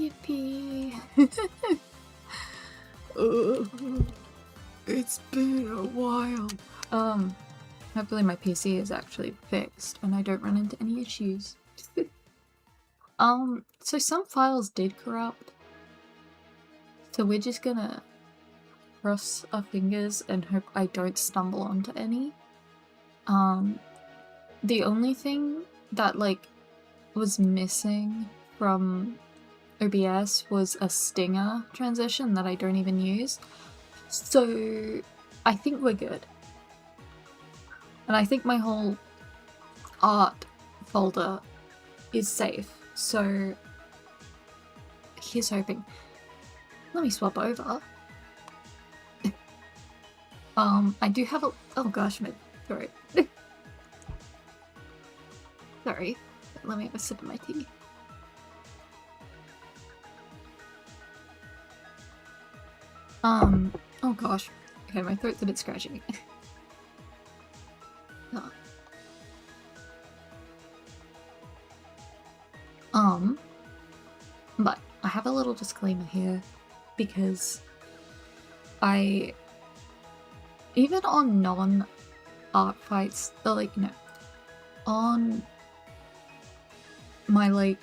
Yippee! It's been a while. Hopefully my PC is actually fixed and I don't run into any issues. So some files did corrupt. So we're just gonna cross our fingers and hope I don't stumble onto any. The only thing that was missing from OBS was a stinger transition that I don't even use. So I think we're good. And I think my whole art folder is safe. So here's hoping. Let me swap over. I do have a— oh gosh, my throat. Sorry. Let me have a sip of my tea. Oh gosh. Okay, my throat's a bit scratchy. But I have a little disclaimer here because even on non-art fights, on my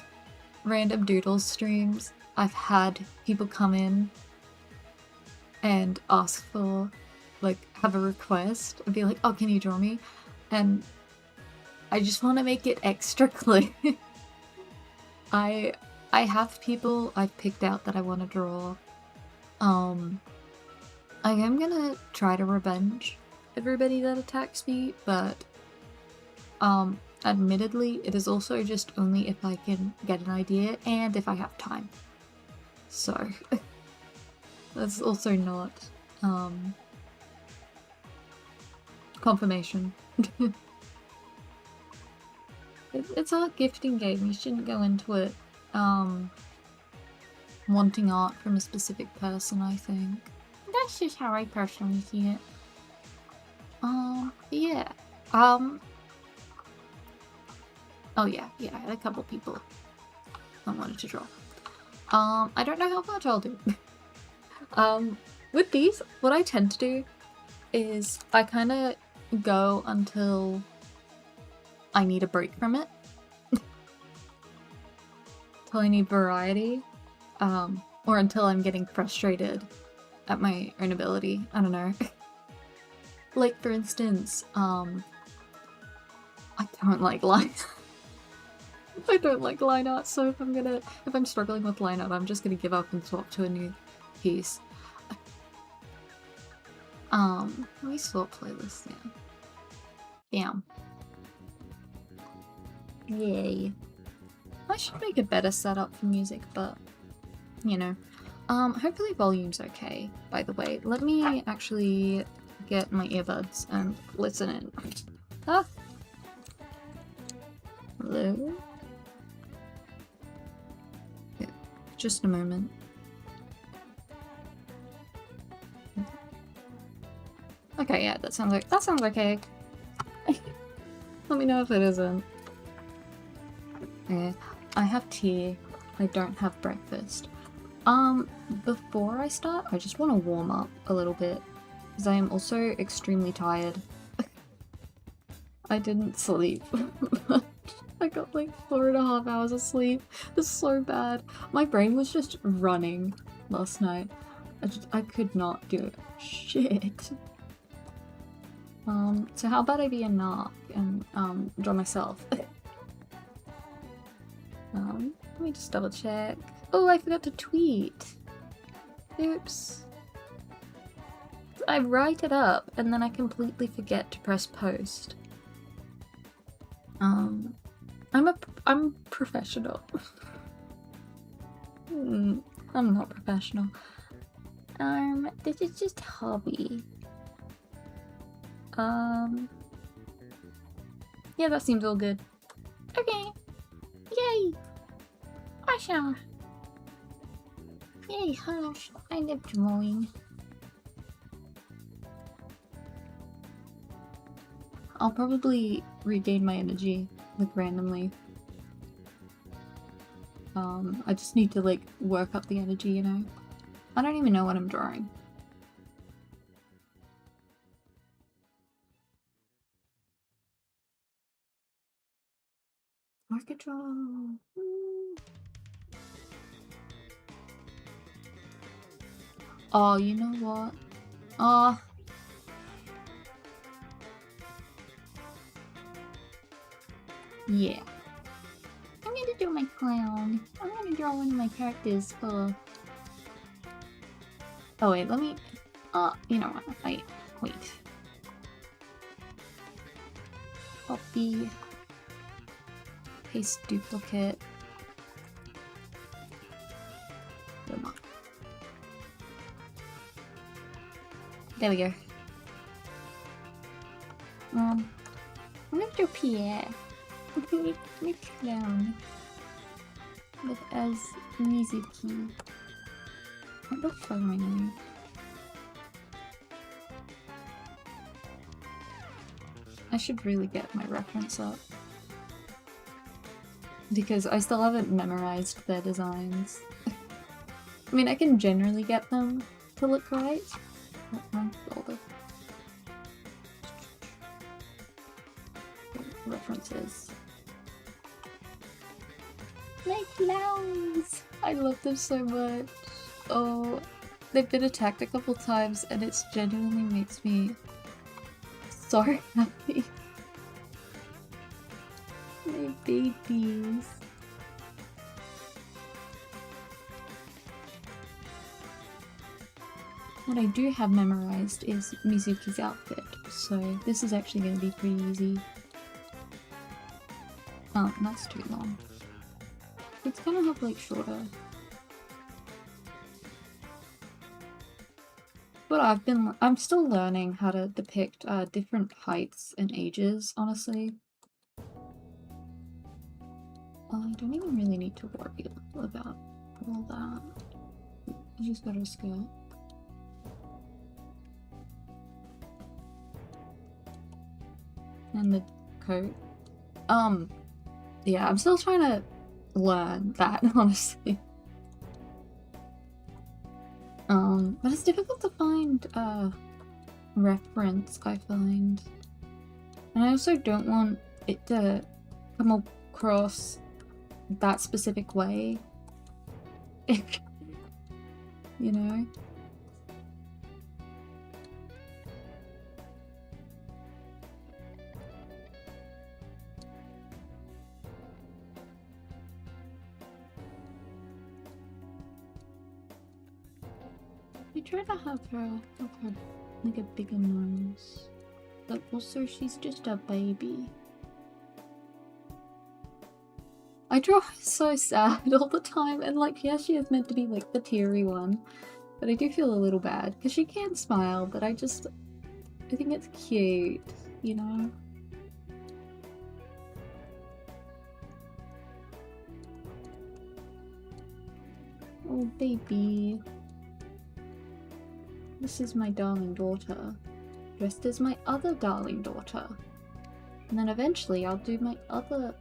random doodles streams, I've had people come in and ask for have a request and be like, oh, can you draw me? And I just want to make it extra clear. I have people I've picked out that I want to draw. I am gonna try to revenge everybody that attacks me, but admittedly it is also just only if I can get an idea and if I have time. So that's also not confirmation. It's a gifting game. You shouldn't go into it wanting art from a specific person, I think. That's just how I personally see it. Yeah. Oh yeah, I had a couple people I wanted to draw. I don't know how much I'll do. With these, what I tend to do is I kind of go until I need a break from it. Until I need variety. Or until I'm getting frustrated at my own ability. I don't know. For instance, I don't like line I don't like line art, so if I'm struggling with line art, I'm just gonna give up and swap to a new piece. Let me swap playlist now. Damn. Yay. I should make a better setup for music, but you know. Hopefully volume's okay, by the way. Let me actually get my earbuds and listen in. Ah! Hello? Yeah, just a moment. Okay, yeah, that sounds okay. Let me know if it isn't. Yeah, I have tea. I don't have breakfast. Before I start, I just want to warm up a little bit, because I am also extremely tired. I didn't sleep. I got 4.5 hours of sleep. It's so bad. My brain was just running last night. I could not do shit. So how about I be a narc and, draw myself? Let me just double check. Oh, I forgot to tweet. Oops. I write it up and then I completely forget to press post. I'm professional. I'm not professional. This is just hobby. Yeah, that seems all good. Okay. Yay! Awesome! Yay, hush! I love drawing. I'll probably regain my energy, randomly. I just need to like work up the energy, you know? I don't even know what I'm drawing. Orchestra. Oh, you know what? Yeah. I'm gonna do my clown. I'm gonna draw one of my characters for... Oh wait, let me... you know what? Wait. Copy. Paste duplicate. Come on. There we go. I'm gonna do Pierre. My clown. But as Mizuki. What the fuck am I doing? I should really get my reference up. Because I still haven't memorized their designs. I mean, I can generally get them to look right. Wrong folder. References. My clowns! I love them so much. Oh, they've been attacked a couple times and it genuinely makes me so happy. My babies. What I do have memorized is Mizuki's outfit, so this is actually going to be pretty easy. Oh, that's too long. It's gonna have like shorter. But I'm still learning how to depict different heights and ages, honestly. I don't even really need to worry about all that. I just got her skirt. And the coat. Yeah, I'm still trying to learn that, honestly. But it's difficult to find reference, I find. And I also don't want it to come across that specific way. You know? I try to have her like a bigger nose, but also she's just a baby. I draw her so sad all the time, and like, yeah, she is meant to be like the teary one, but I do feel a little bad because she can smile, but I think it's cute, you know? Oh, baby. This is my darling daughter, dressed as my other darling daughter. And then eventually I'll do my other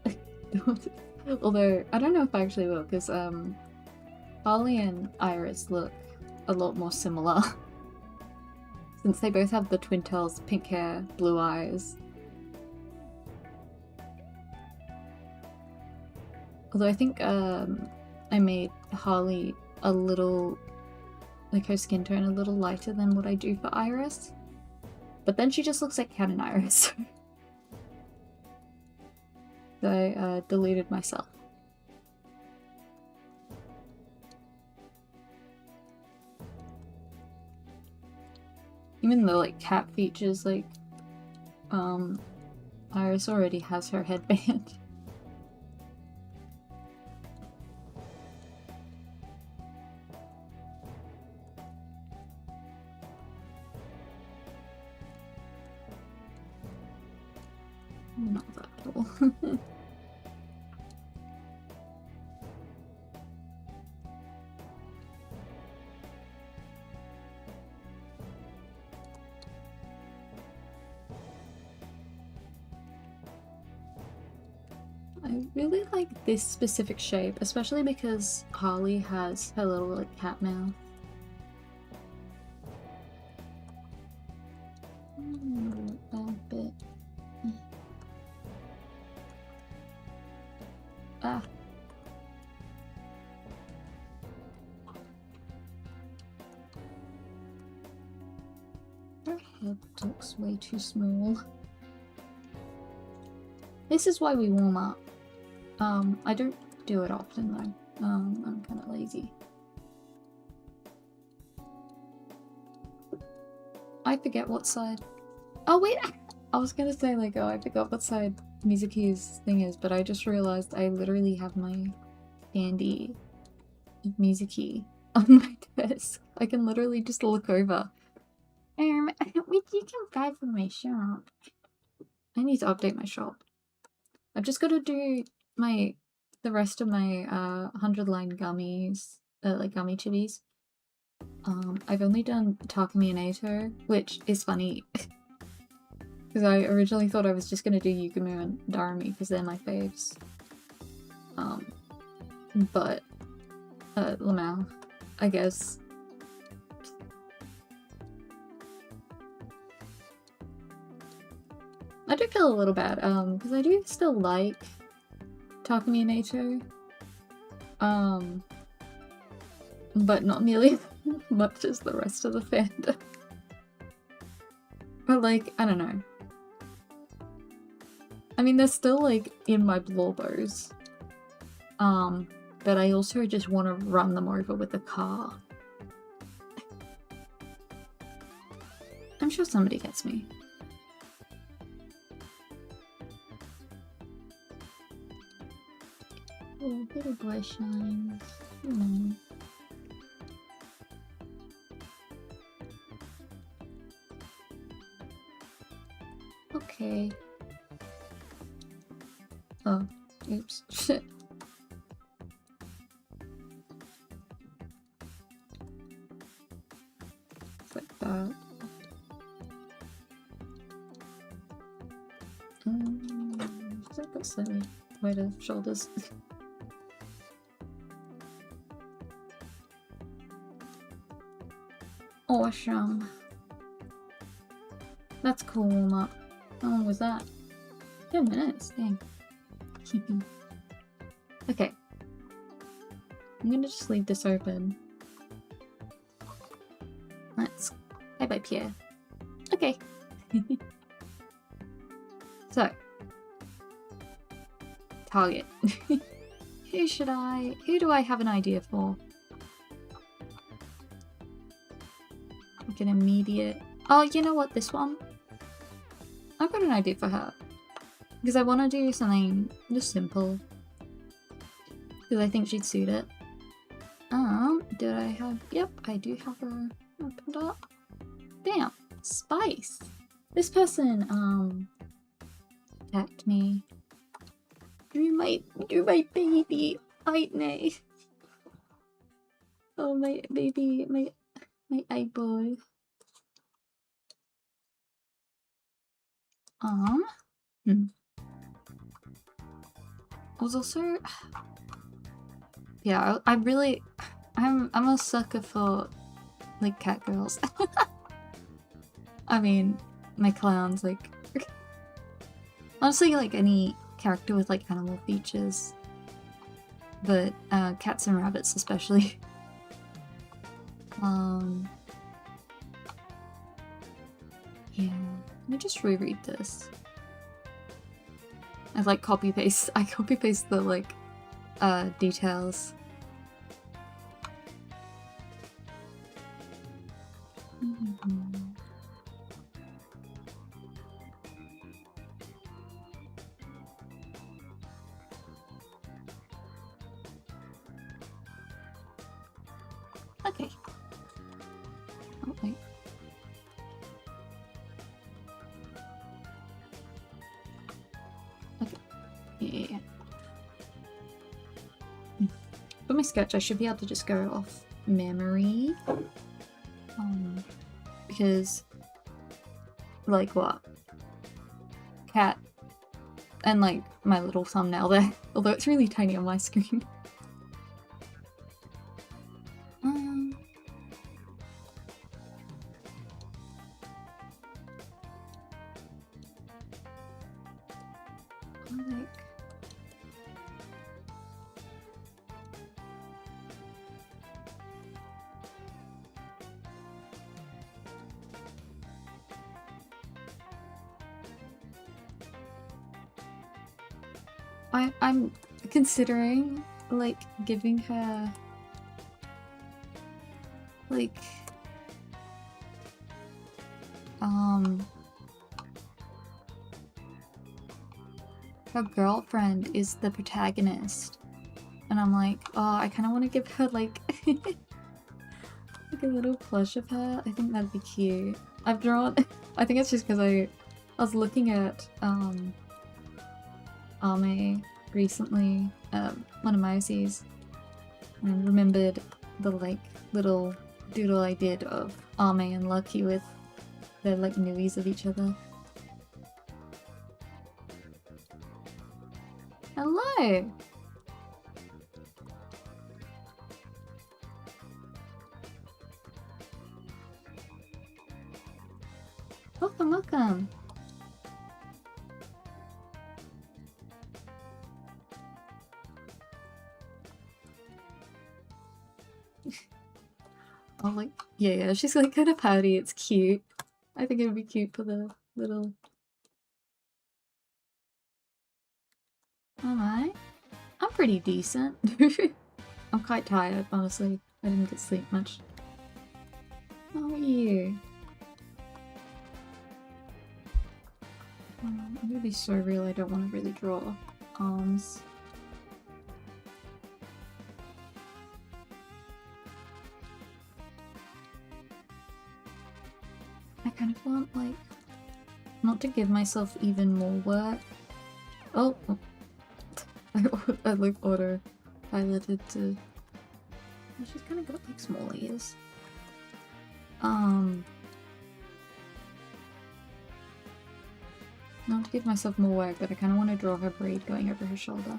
daughter. Although, I don't know if I actually will, because Harley and Iris look a lot more similar. Since they both have the twin tails, pink hair, blue eyes. Although I think I made Harley a little... like her skin tone a little lighter than what I do for Iris. But then she just looks like Cat and Iris. So I deleted myself. Even though like Cat features, like Iris already has her headband. Not that at all. I I really like this specific shape, especially because Harley has her little like cat mouth. That bit. Ah. Her head looks way too small. This is why we warm up. I don't do it often though. I'm kind of lazy. I forget what side. Oh wait, I was gonna say like, oh, I forgot what side Mizuki's thing is, but I just realized I literally have my handy Mizuki on my desk. I can literally just look over. What you can buy from my shop? I need to update my shop. I've just got to do the rest of my 100-line gummies, like gummy chibis. I've only done Takumi and Eito, which is funny because I originally thought I was just gonna do Yugumu and Darumi because they're my faves. But Lamau, I guess. I do feel a little bad, because I do still like Takumi and Eito. But not nearly as much as the rest of the fandom. But like, I don't know. I mean, they're still like in my blowbos. But I also just want to run them over with a car. I'm sure somebody gets me. Oh, bit of brush lines. You know. Okay. Oh, oops. Shit. Like that. Is that slightly wider shoulders? Awesome. That's cool warm up. How long was that? 10 minutes, dang. Okay. I'm gonna just leave this open. Let's... Bye-bye, Pierre. Okay. So. Target. Who do I have an idea for? Like an immediate... Oh, you know what? This one? I've got an idea for her. Because I want to do something just simple. Because I think she'd suit it. Did I have... Yep, I do have her opened up. Bam! Spice! This person, attacked me. Do my baby, Aitne. Oh, my baby, my eye boy. I was also... Yeah, I'm a sucker for, like, cat girls. I mean, my clowns, like... Honestly, like, any character with, like, animal features. But, cats and rabbits especially. Yeah. Let me just reread this. I like copy paste the like details. Okay. Oh wait. Yeah. For my sketch, I should be able to just go off memory. Because, like what? Cat And like my little thumbnail there, although it's really tiny on my screen. I'm considering like giving her like her girlfriend is the protagonist, and I'm like, oh, I kind of want to give her like like a little plush of her. I think that'd be cute. I've drawn I think it's just because I was looking at Ame recently, one of my OCs, and I remembered the like little doodle I did of Ame and Lucky with their like nuies of each other. Hello! Welcome, welcome! Oh, like, yeah, she's like kind of pouty, it's cute. I think it would be cute for the little... Am I? I'm pretty decent. I'm quite tired, honestly. I didn't get sleep much. How are you? I'm gonna be so real, I don't want to really draw arms. I kind of want, like, not to give myself even more work. Oh! I like auto piloted to... She's kind of got like small ears. Not to give myself more work, but I kind of want to draw her braid going over her shoulder.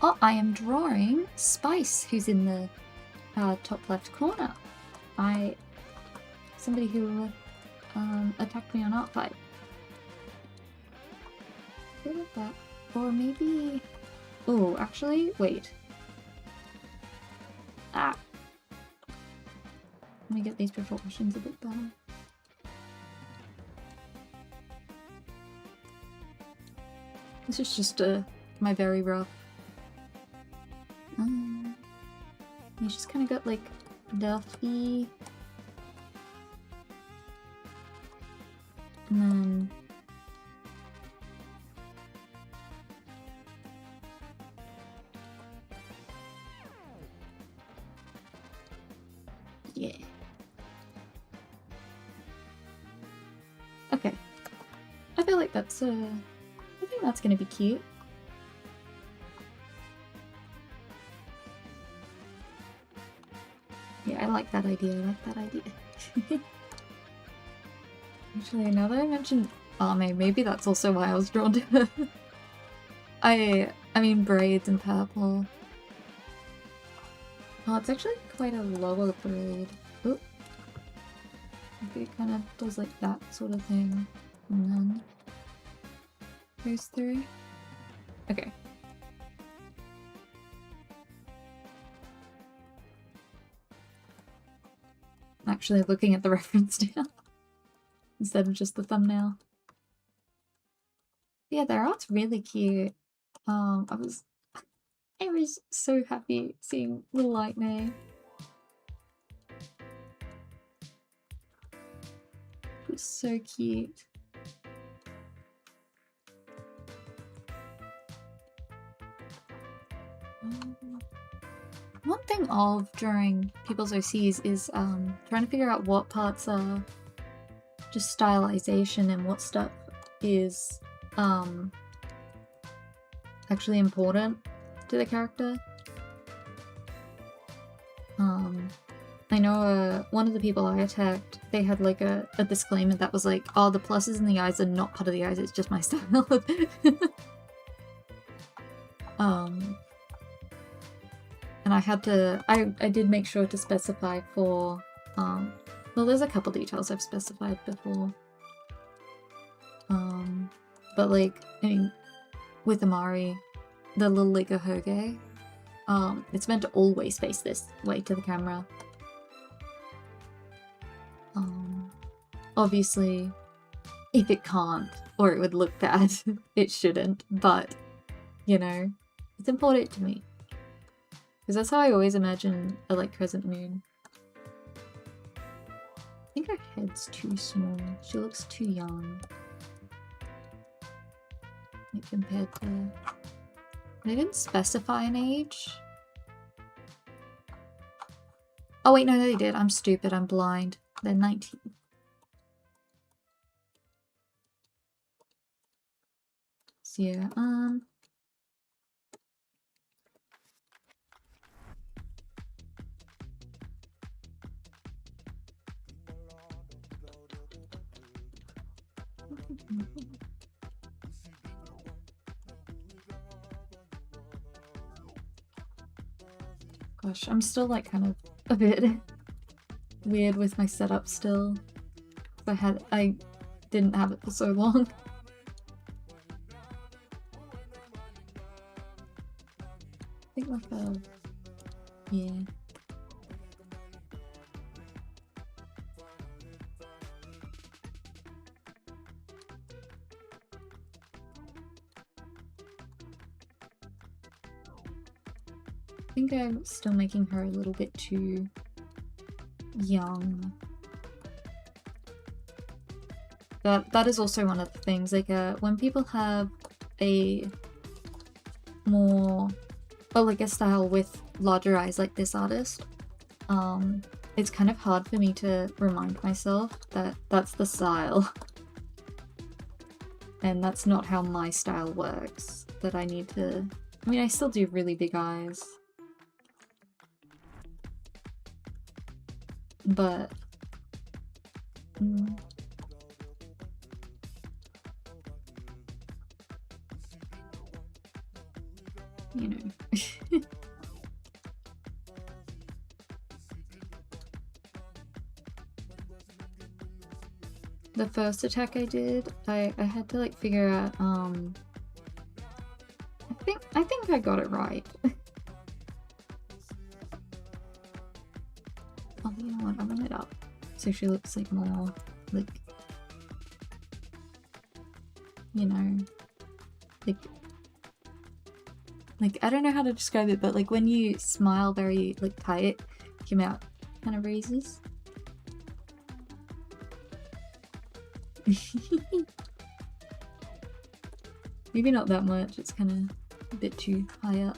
Oh, I am drawing Spice, who's in the top left corner. Somebody who attacked me on Artfight. I feel like that. Or maybe... Oh, actually, wait. Ah! Let me get these proportions a bit better. This is just my very rough. You just kind of got like Duffy. And then... Yeah. Okay. I feel like that's I think that's gonna be cute. Yeah, I like that idea. I like that idea. Actually, now that I mentioned Ame, maybe that's also why I was drawn to her. I mean braids and purple. Oh, it's actually quite a lower braid. Oop. Maybe it kind of does like that sort of thing. And then goes through. Okay. I'm actually looking at the reference now. Instead of just the thumbnail. Yeah, their art's really cute. I was so happy seeing Little Lightning. It was so cute. One thing of during people's OCs is trying to figure out what parts are just stylization and what stuff is actually important to the character. I I know one of the people I attacked, they had like a disclaimer that was like, oh, the pluses in the eyes are not part of the eyes, it's just my style. And I had to, I did make sure to specify for, well, there's a couple details I've specified before. But like, I mean, with Amari, the little Liga Hoge, it's meant to always face this way to the camera. Obviously, if it can't, or it would look bad, it shouldn't, but, you know, it's important to me. Because that's how I always imagine a, like, crescent moon. I think her head's too small. She looks too young. Like, compared to... They didn't specify an age. Oh wait, no, they did. I'm stupid. I'm blind. They're 19. So yeah, gosh, I'm still like kind of a bit weird with my setup still. I didn't have it for so long. I think like yeah. I think I'm still making her a little bit too young. That is also one of the things, like when people have a more, well, like a style with larger eyes like this artist, it's kind of hard for me to remind myself that that's the style. And that's not how my style works, that I need to... I mean, I still do really big eyes. But... you know. The first attack I did, I had to like figure out, I think I got it right. Oh, you know what, I'll run it up. So she looks like more, like, you know, like, I don't know how to describe it, but like when you smile very, like, tight, your mouth kind of raises. Maybe not that much, it's kind of a bit too high up.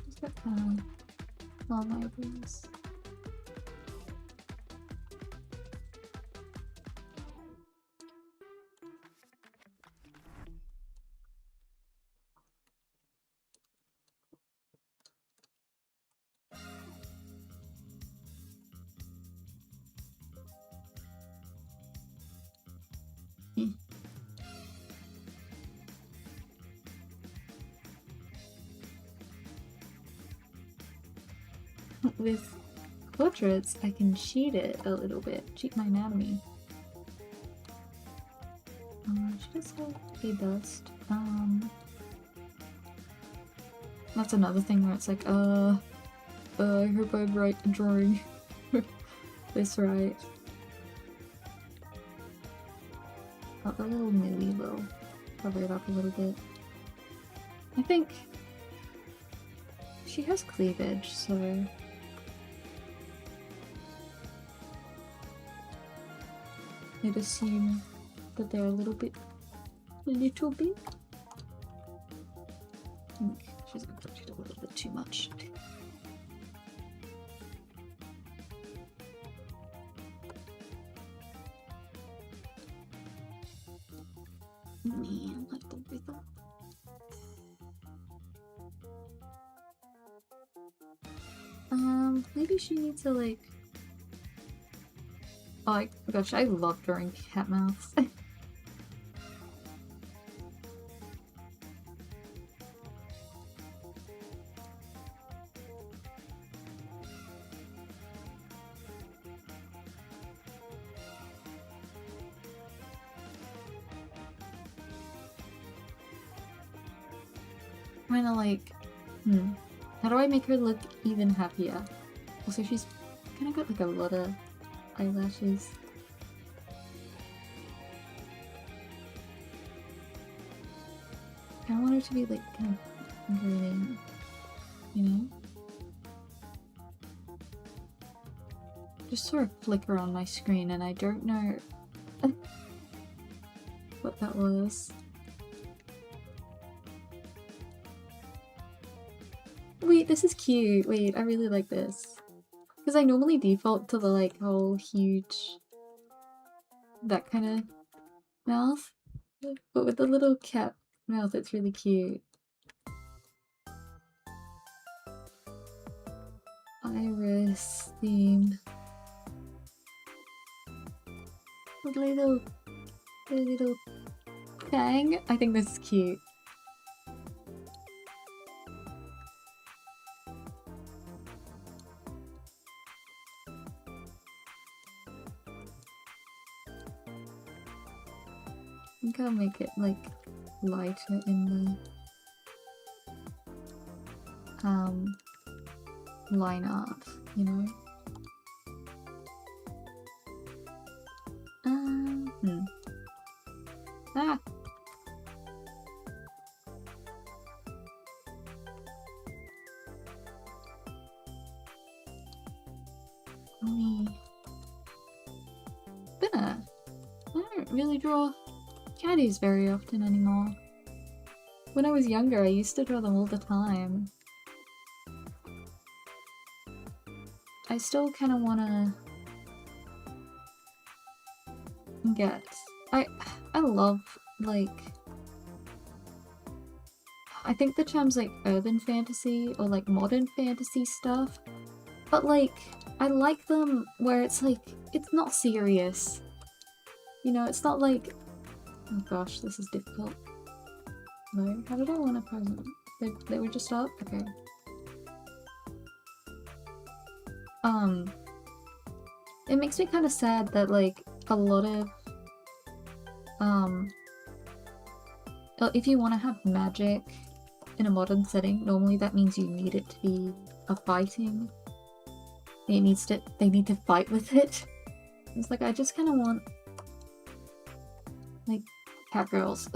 Just got kind of long eyebrows. With portraits, I can cheat it a little bit. Cheat my anatomy. She does have a bust. That's another thing where it's like, I hope I'm right in drawing this right. Oh, the little Millie will cover it up a little bit. I think she has cleavage, so... I'd assume that they're a little bit. I think she's approached a little bit too much. Man, like the rhythm. Maybe she needs to like... Oh my gosh, I love drawing cat mouths. I'm gonna like... How do I make her look even happier? Also, she's kind of got like a lot of eyelashes. I want her to be like kind of grinning, you know? Just saw a flicker on my screen and I don't know what that was. Wait, this is cute. Wait, I really like this. Because I normally default to the like whole huge... that kind of mouth. But with the little cat mouth, it's really cute. Iris theme. With a little fang. I think this is cute. I think I'll make it like lighter in the line art, you know? Ah! I don't really draw caddies very often anymore. When I was younger, I used to draw them all the time. I still kind of want to get... I love, like... I think the term's like urban fantasy or like modern fantasy stuff. But like, I like them where it's like, it's not serious. You know, it's not like... Oh gosh, this is difficult. No, how did I want to present? They were just up? Okay. It makes me kind of sad that like a lot of if you want to have magic in a modern setting, normally that means you need it to be a fighting. They need to fight with it. It's like I just kind of want like cat girls.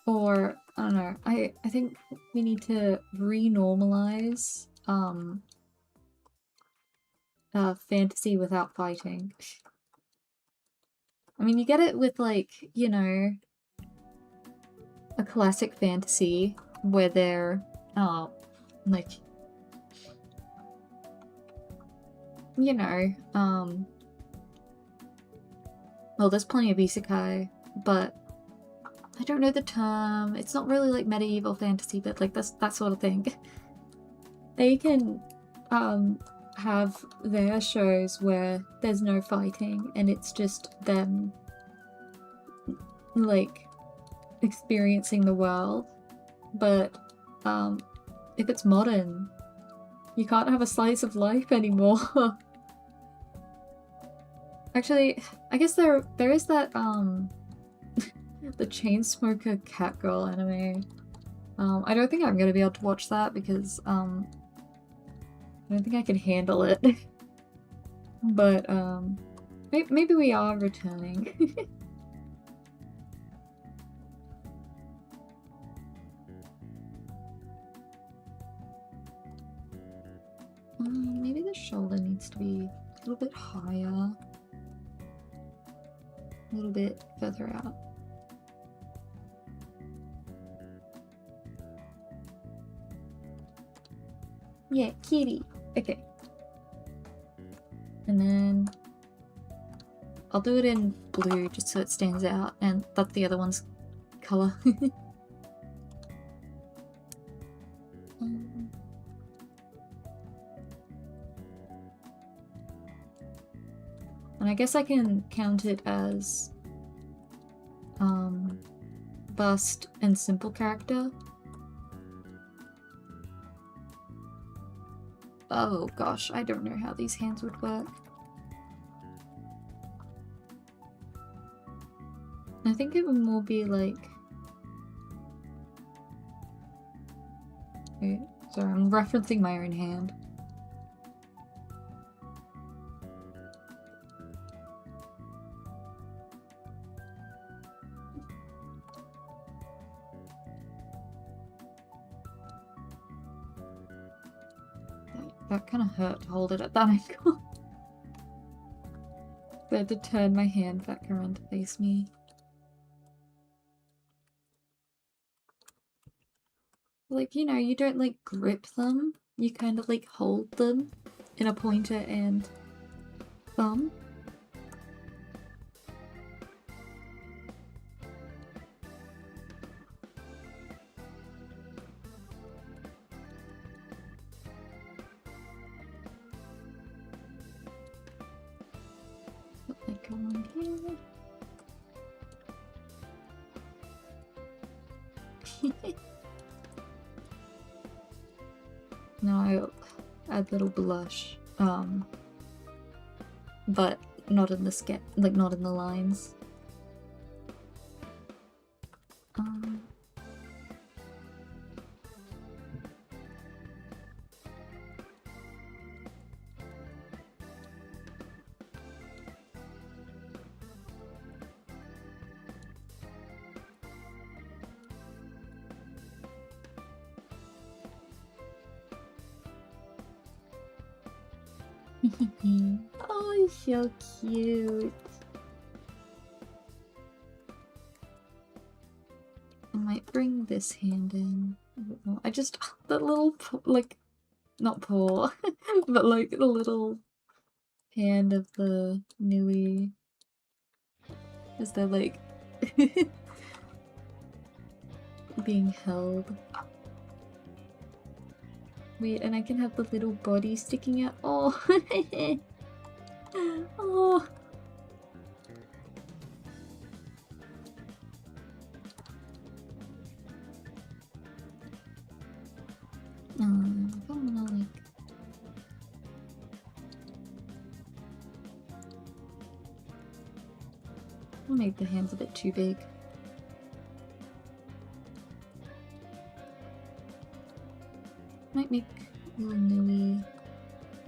Or I don't know. I think we need to re-normalize fantasy without fighting. I mean, you get it with like, you know, a classic fantasy where they're like, you know, well, there's plenty of isekai, but I don't know the term. It's not really like medieval fantasy, but like that sort of thing. They can have their shows where there's no fighting and it's just them like experiencing the world. But if it's modern, you can't have a slice of life anymore. Actually, I guess there is that the Chainsmoker Catgirl anime. I don't think I'm gonna be able to watch that because I don't think I can handle it. But maybe we are returning. Maybe the shoulder needs to be a little bit higher. A little bit further out. Yeah, kitty. Okay. And then I'll do it in blue just so it stands out, and that's the other one's color. And I guess I can count it as bust and simple character. Oh gosh, I don't know how these hands would work. I think it would more be like... Wait, sorry, I'm referencing my own hand. That kind of hurt to hold it at that angle. I had to turn my hand back around to face me. Like, you know, you don't like grip them, you kind of like hold them in a pointer and thumb. Like on here. Now I'll add little blush, but not in the not in the lines. Oh, so cute. I might bring this hand in a bit more. I just, that little, like, not paw, but like the little hand of the Nui. As they're like, being held. Wait, and I can have the little body sticking out. Oh, oh. I don't wanna like. I'll make the hands a bit too big. Might make little Nui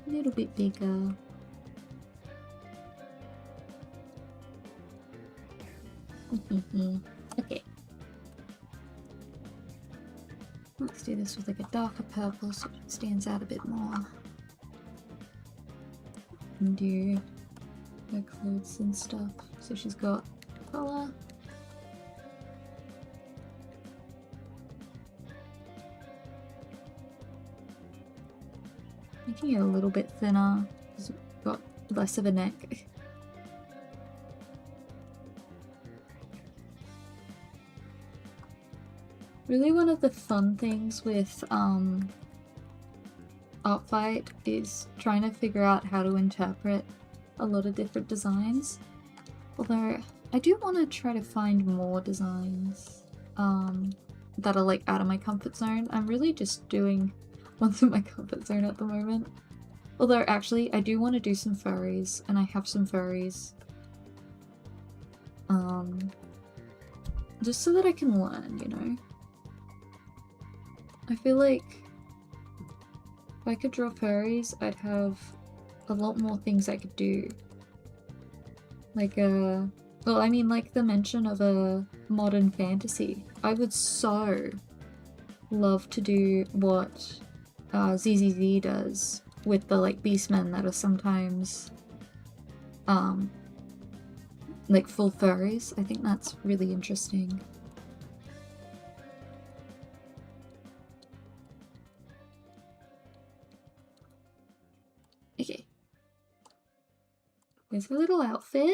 a little bit bigger. Okay. Let's do this with like a darker purple so it stands out a bit more. And do her clothes and stuff. So she's got collar. Making it a little bit thinner because we've got less of a neck. Really one of the fun things with Artfight is trying to figure out how to interpret a lot of different designs. Although I do want to try to find more designs that are like out of my comfort zone. I'm really just doing ones in my comfort zone at the moment. Although actually I do want to do some furries, and I have some furries. Just so that I can learn, you know? I feel like if I could draw furries, I'd have a lot more things I could do. Like well, I mean like the mention of a modern fantasy. I would so love to do what ZZZ does with the like beastmen that are sometimes like full furries. I think that's really interesting. Okay. There's a little outfit.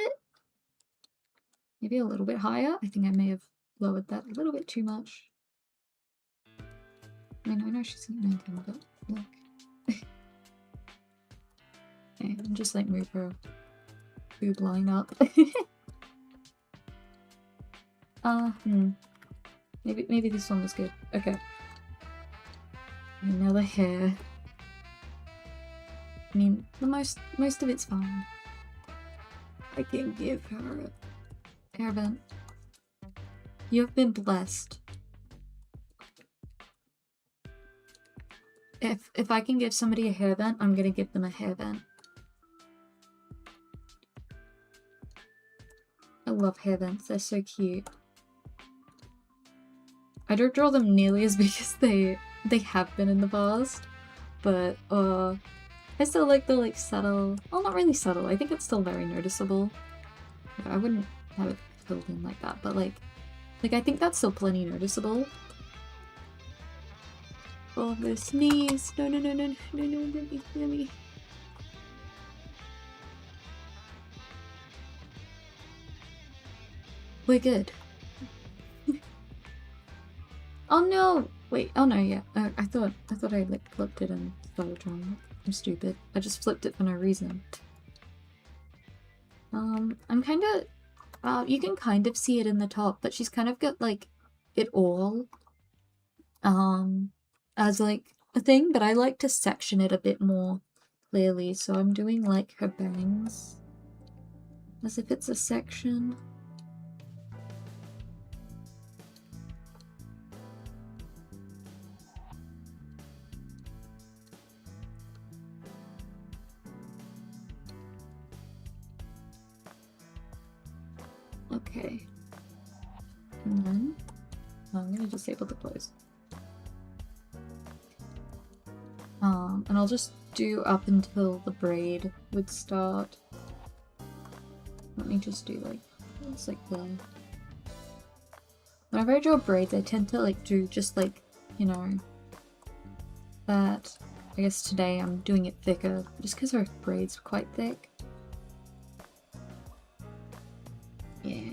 Maybe a little bit higher. I think I may have lowered that a little bit too much. I mean, I know she's 19, but look. Okay, and just like move her boob line up. Maybe this one was good. Okay. Now the hair. I mean, most of it's fine. I can give her a hair vent. You have been blessed. If I can give somebody a hair vent, I'm gonna give them a hair vent. I love hair vents, they're so cute. I don't draw them nearly as big as they have been in the past, but I still like the like subtle, well not really subtle, I think it's still very noticeable. I wouldn't have it filled in like that, but like I think that's still plenty noticeable. Oh, the sneeze! No, let me. We're good. Oh no! Wait, oh no, yeah. I thought I like flipped it and started drawing it. I'm stupid. I just flipped it for no reason. I'm kinda... you can kind of see it in the top, but she's kind of got like it all as like a thing, but I like to section it a bit more clearly, so I'm doing like her bangs as if it's a section. Okay. And then I'm gonna disable the close. And I'll just do up until the braid would start. Let me just do like, it's like the... Whenever I draw braids, I tend to like do just like, you know, that. I guess today I'm doing it thicker, just because her braids are quite thick. Yeah.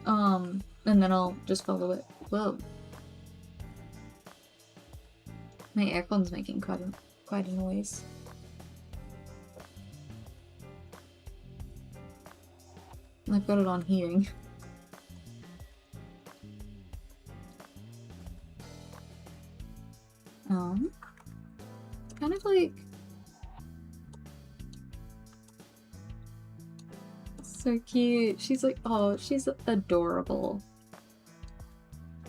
And then I'll just follow it. Whoa. My aircon's making quite a noise. I've got it on heating. Kind of like... So cute. She's like, oh, she's adorable.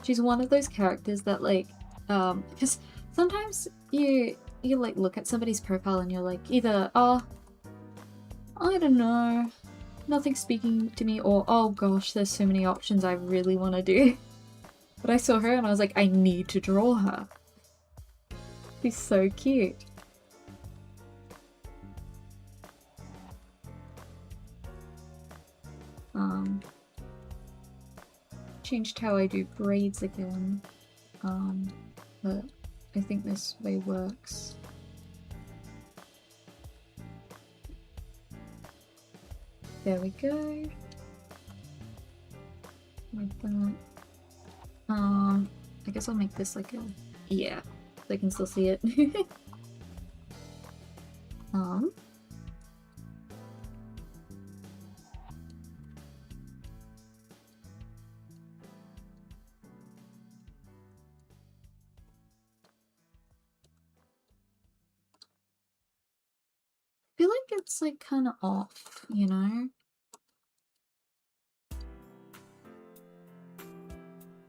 She's one of those characters that like, because sometimes you like look at somebody's profile and you're like either, oh, I don't know, nothing's speaking to me, or oh gosh, there's so many options I really want to do. But I saw her and I was like, I need to draw her. She's so cute. Changed how I do braids again, but I think this way works. There we go. Like that. I guess I'll make this like a... yeah, so I can still see it. I feel like it's like kind of off, you know?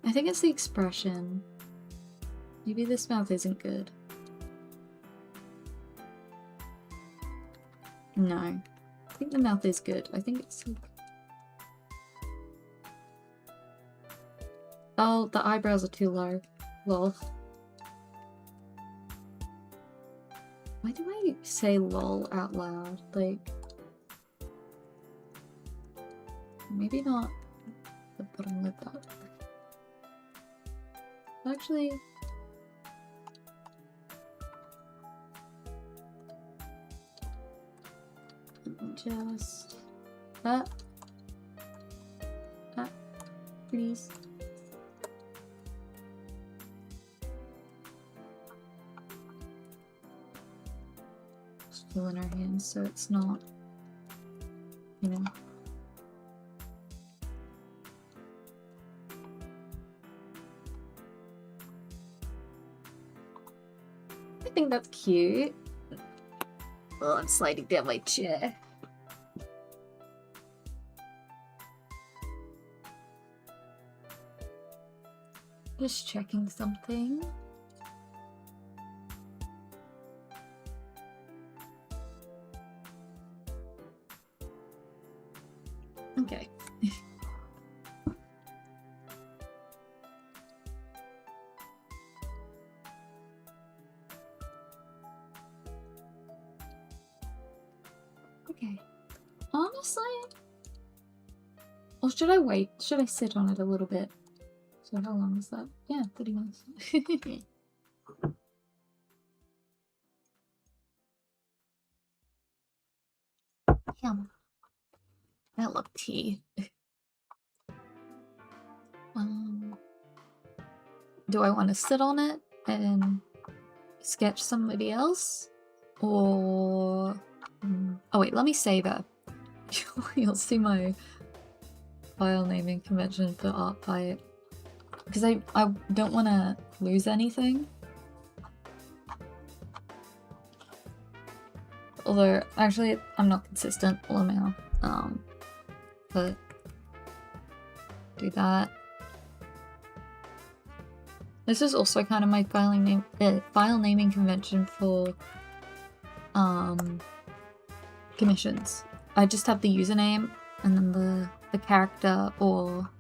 I think it's the expression. Maybe this mouth isn't good. No. I think the mouth is good. I think it's like... oh, the eyebrows are too low. Lol. Why do I say lol out loud? Like... maybe not the bottom lip up. Actually... just... please. still in our hands, so it's not, you know. I think that's cute. Oh, I'm sliding down my chair. Just checking something. Okay. Okay. Honestly, or should I wait? Should I sit on it a little bit? So how long is that? Yeah, 30 minutes. Yum. I love tea. Do I want to sit on it and sketch somebody else? Or... oh wait, let me save it. You'll see my file naming convention for art fight. Because I don't want to lose anything. Although, actually, I'm not consistent. LMAO. But... do that. This is also kind of my file naming convention for commissions. I just have the username and then the character, or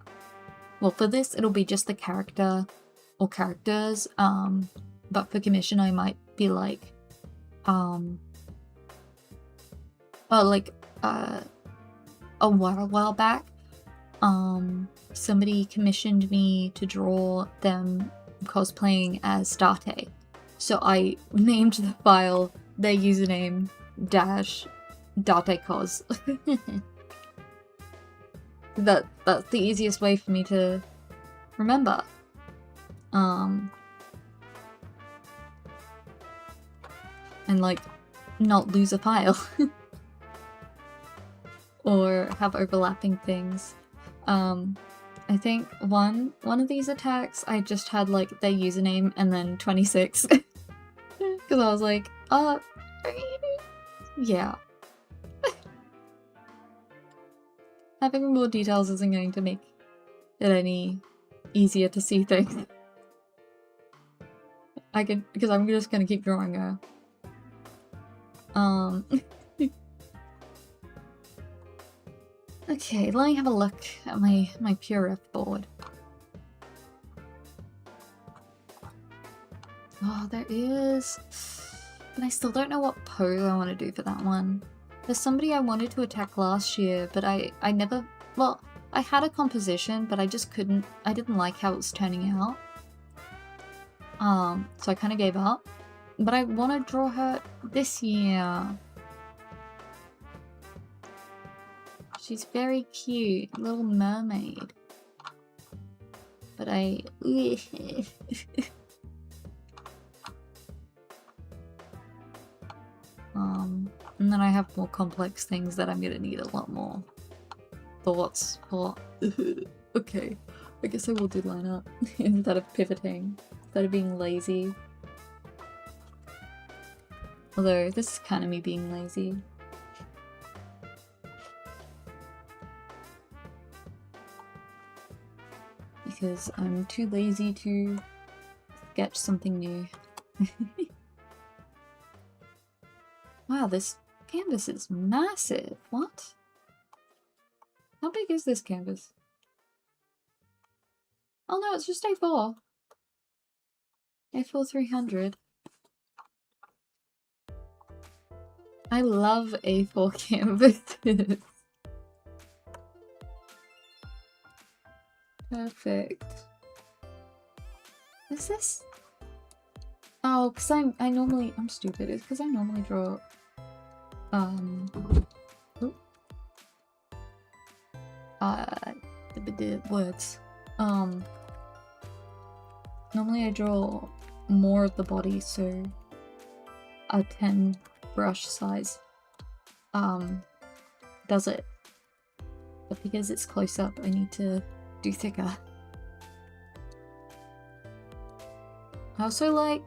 well, for this it'll be just the character or characters. But for commission I might be like a while back somebody commissioned me to draw them cosplaying as Date. So I named the file their username -Date cos. That's the easiest way for me to remember. And like not lose a file. Or have overlapping things. I think one of these attacks I just had like their username and then 26. Because I was like, yeah. Having more details isn't going to make it any easier to see things. Because I'm just gonna keep drawing her. Okay, let me have a look at my PureF board. Oh, there is... but I still don't know what pose I want to do for that one. There's somebody I wanted to attack last year, but I never... well, I had a composition, but I just couldn't... I didn't like how it was turning out. So I kind of gave up. But I want to draw her this year. She's very cute, little mermaid. But I... and then I have more complex things that I'm gonna need a lot more thoughts for. Okay, I guess I will do line up instead of pivoting, instead of being lazy. Although, this is kind of me being lazy. Because I'm too lazy to sketch something new. Wow, this canvas is massive. What? How big is this canvas? Oh no, it's just A4. A4 300. I love A4 canvases. Perfect. Is this? Oh, because I'm stupid. It's because I normally draw words. Normally I draw more of the body, so I tend brush size does it. But because it's close up, I need to do thicker. I also like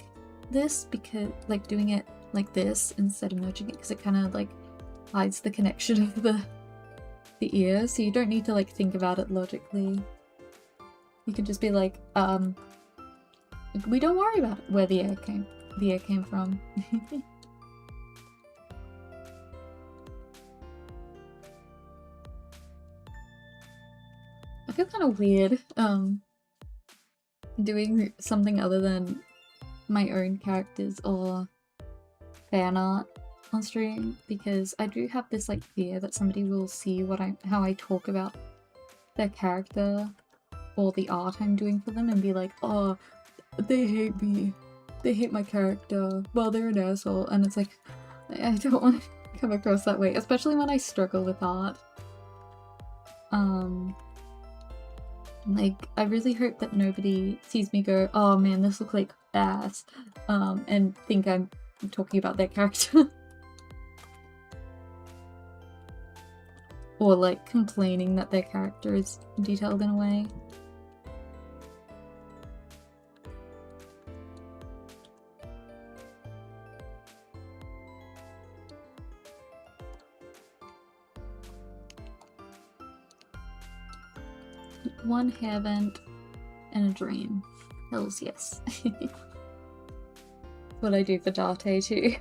this because, like, doing it like this instead of merging it, because it kind of like hides the connection of the ear, so you don't need to like think about it logically. You can just be like, we don't worry about it, where the air came from. I feel kind of weird doing something other than my own characters or fan art on stream, because I do have this like fear that somebody will see how I talk about their character or the art I'm doing for them and be like, oh, they hate me, they hate my character, well, they're an asshole. And it's like, I don't want to come across that way, especially when I struggle with art. Like, I really hope that nobody sees me go, oh man, this looks like ass, and think I'm talking about their character. Or like complaining that their character is detailed in a way. One hair vent and a dream. Hells yes. What I do for Date too.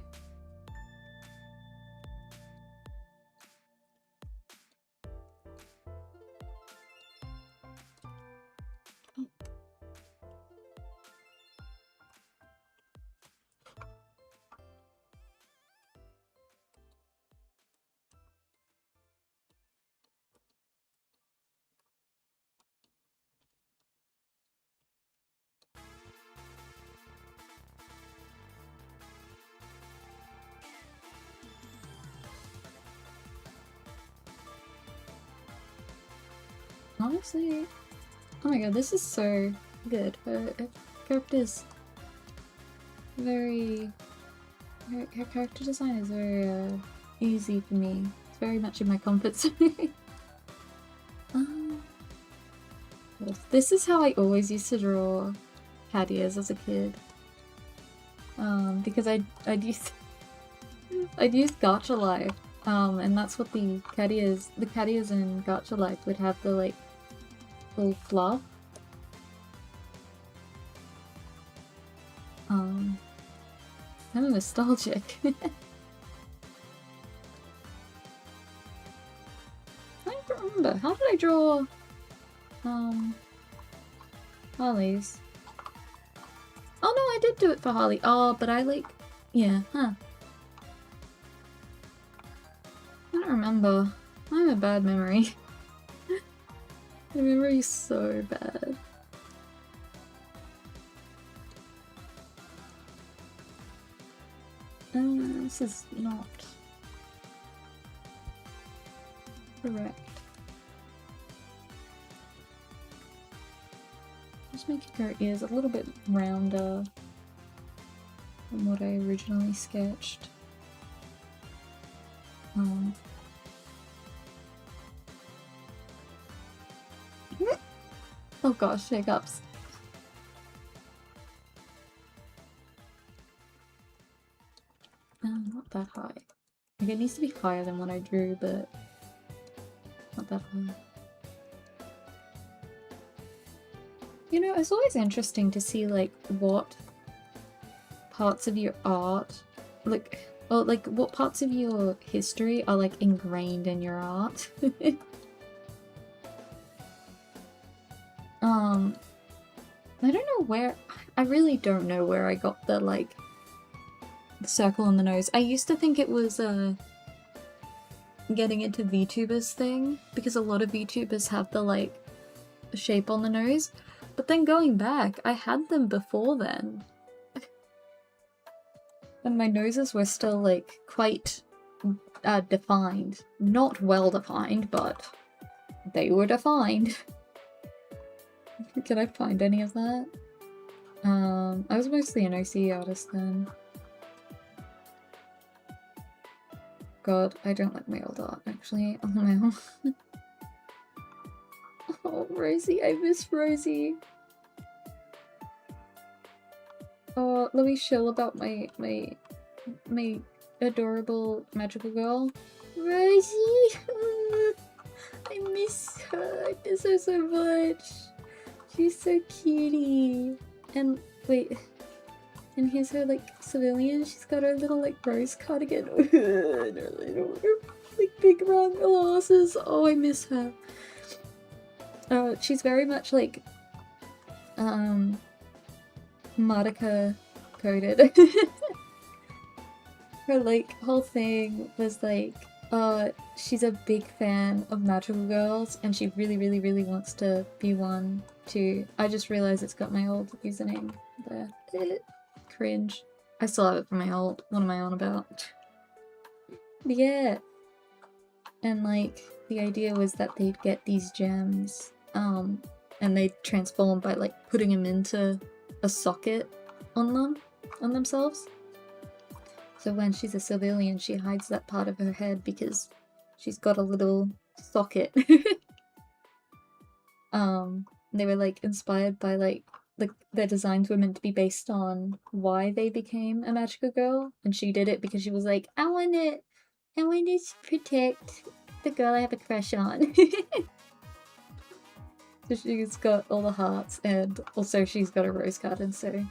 Honestly, oh my god, this is so good. Her character's her character design is very easy for me. It's very much in my comfort zone. This is how I always used to draw cat ears as a kid. Because I'd use Gacha Life, and that's what the cat ears in Gacha Life would have, the like little fluff. Kind of nostalgic. I don't remember. How did I draw Harley's? Oh no, I did do it for Harley. Oh, but I like, yeah, huh. I don't remember. I have a bad memory. My memory is so bad. This is not correct. Just making her ears a little bit rounder than what I originally sketched. Oh gosh, hiccups. Not that high. Like, it needs to be higher than what I drew, but not that high. You know, it's always interesting to see like what parts of your art, what parts of your history are like ingrained in your art. I don't know where, I really don't know where I got the like the circle on the nose. I used to think it was getting into VTubers thing, because a lot of VTubers have the like shape on the nose, but then going back, I had them before then. And my noses were still like quite defined. Not well defined, but they were defined. Can I find any of that? I was mostly an OC artist then. God, I don't like my old art, actually. Oh no. Oh, Rosie, I miss Rosie. Oh, let me chill about my adorable magical girl. Rosie! I miss her. I miss her so much. She's so cutie. And wait, and here's her like civilian. She's got her little like rose cardigan and her little like big round glasses. Oh, I miss her. She's very much like Madoka coded. Her like whole thing was like, she's a big fan of magical girls and she really wants to be one too. I just realized it's got my old username there. Cringe. I still have it from my old, what am I on about? But yeah. And like, the idea was that they'd get these gems, and they'd transform by like putting them into a socket on themselves. So when she's a civilian, she hides that part of her head because she's got a little socket. They were like inspired by like their designs were meant to be based on why they became a magical girl, and she did it because she was like, I want to protect the girl I have a crush on. So she's got all the hearts, and also she's got a rose garden, so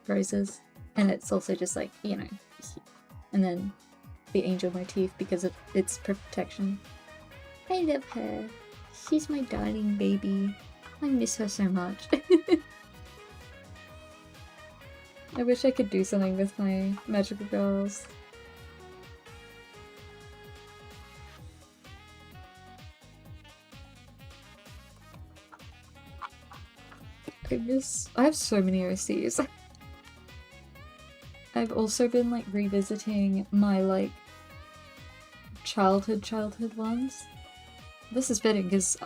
roses. And it's also just like, you know, and then the angel motif because of its protection. I love her. She's my darling baby. I miss her so much. I wish I could do something with my magical girls. I have so many OCs. I've also been like revisiting my like childhood ones. This is fitting because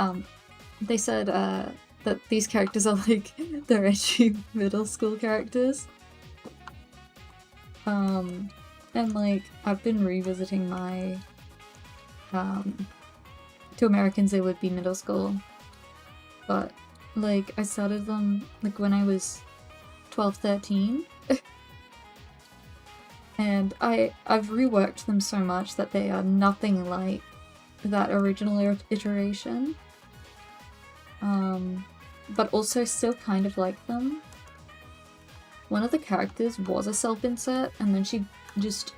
they said that these characters are like they're edgy middle school characters. And like I've been revisiting my to Americans they would be middle school, but like I started them like when I was 12, 13. And I've reworked them so much that they are nothing like that original iteration. But also still kind of like them. One of the characters was a self-insert, and then she just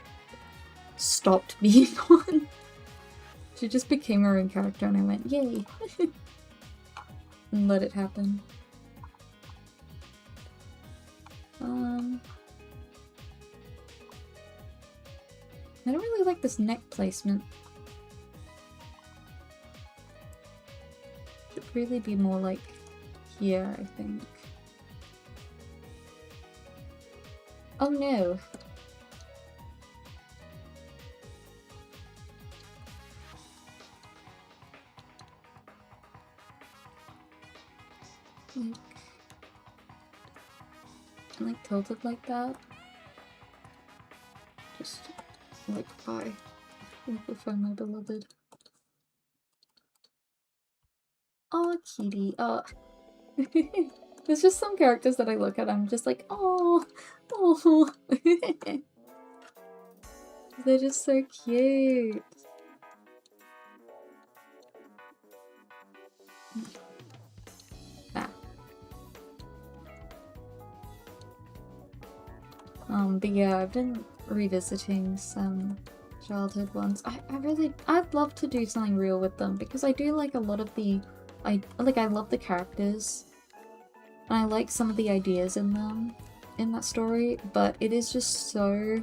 stopped being one. She just became her own character, and I went, yay! And let it happen. I don't really like this neck placement. Should really be more like here, I think. Oh no! Like tilted like that. Just like I will find my beloved. Oh, kitty. Oh. There's just some characters that I look at, I'm just like, oh, oh. They're just so cute. But yeah, I've been revisiting some childhood ones. I'd love to do something real with them because I do like a lot of the, I love the characters and I like some of the ideas in them, in that story, but it is just so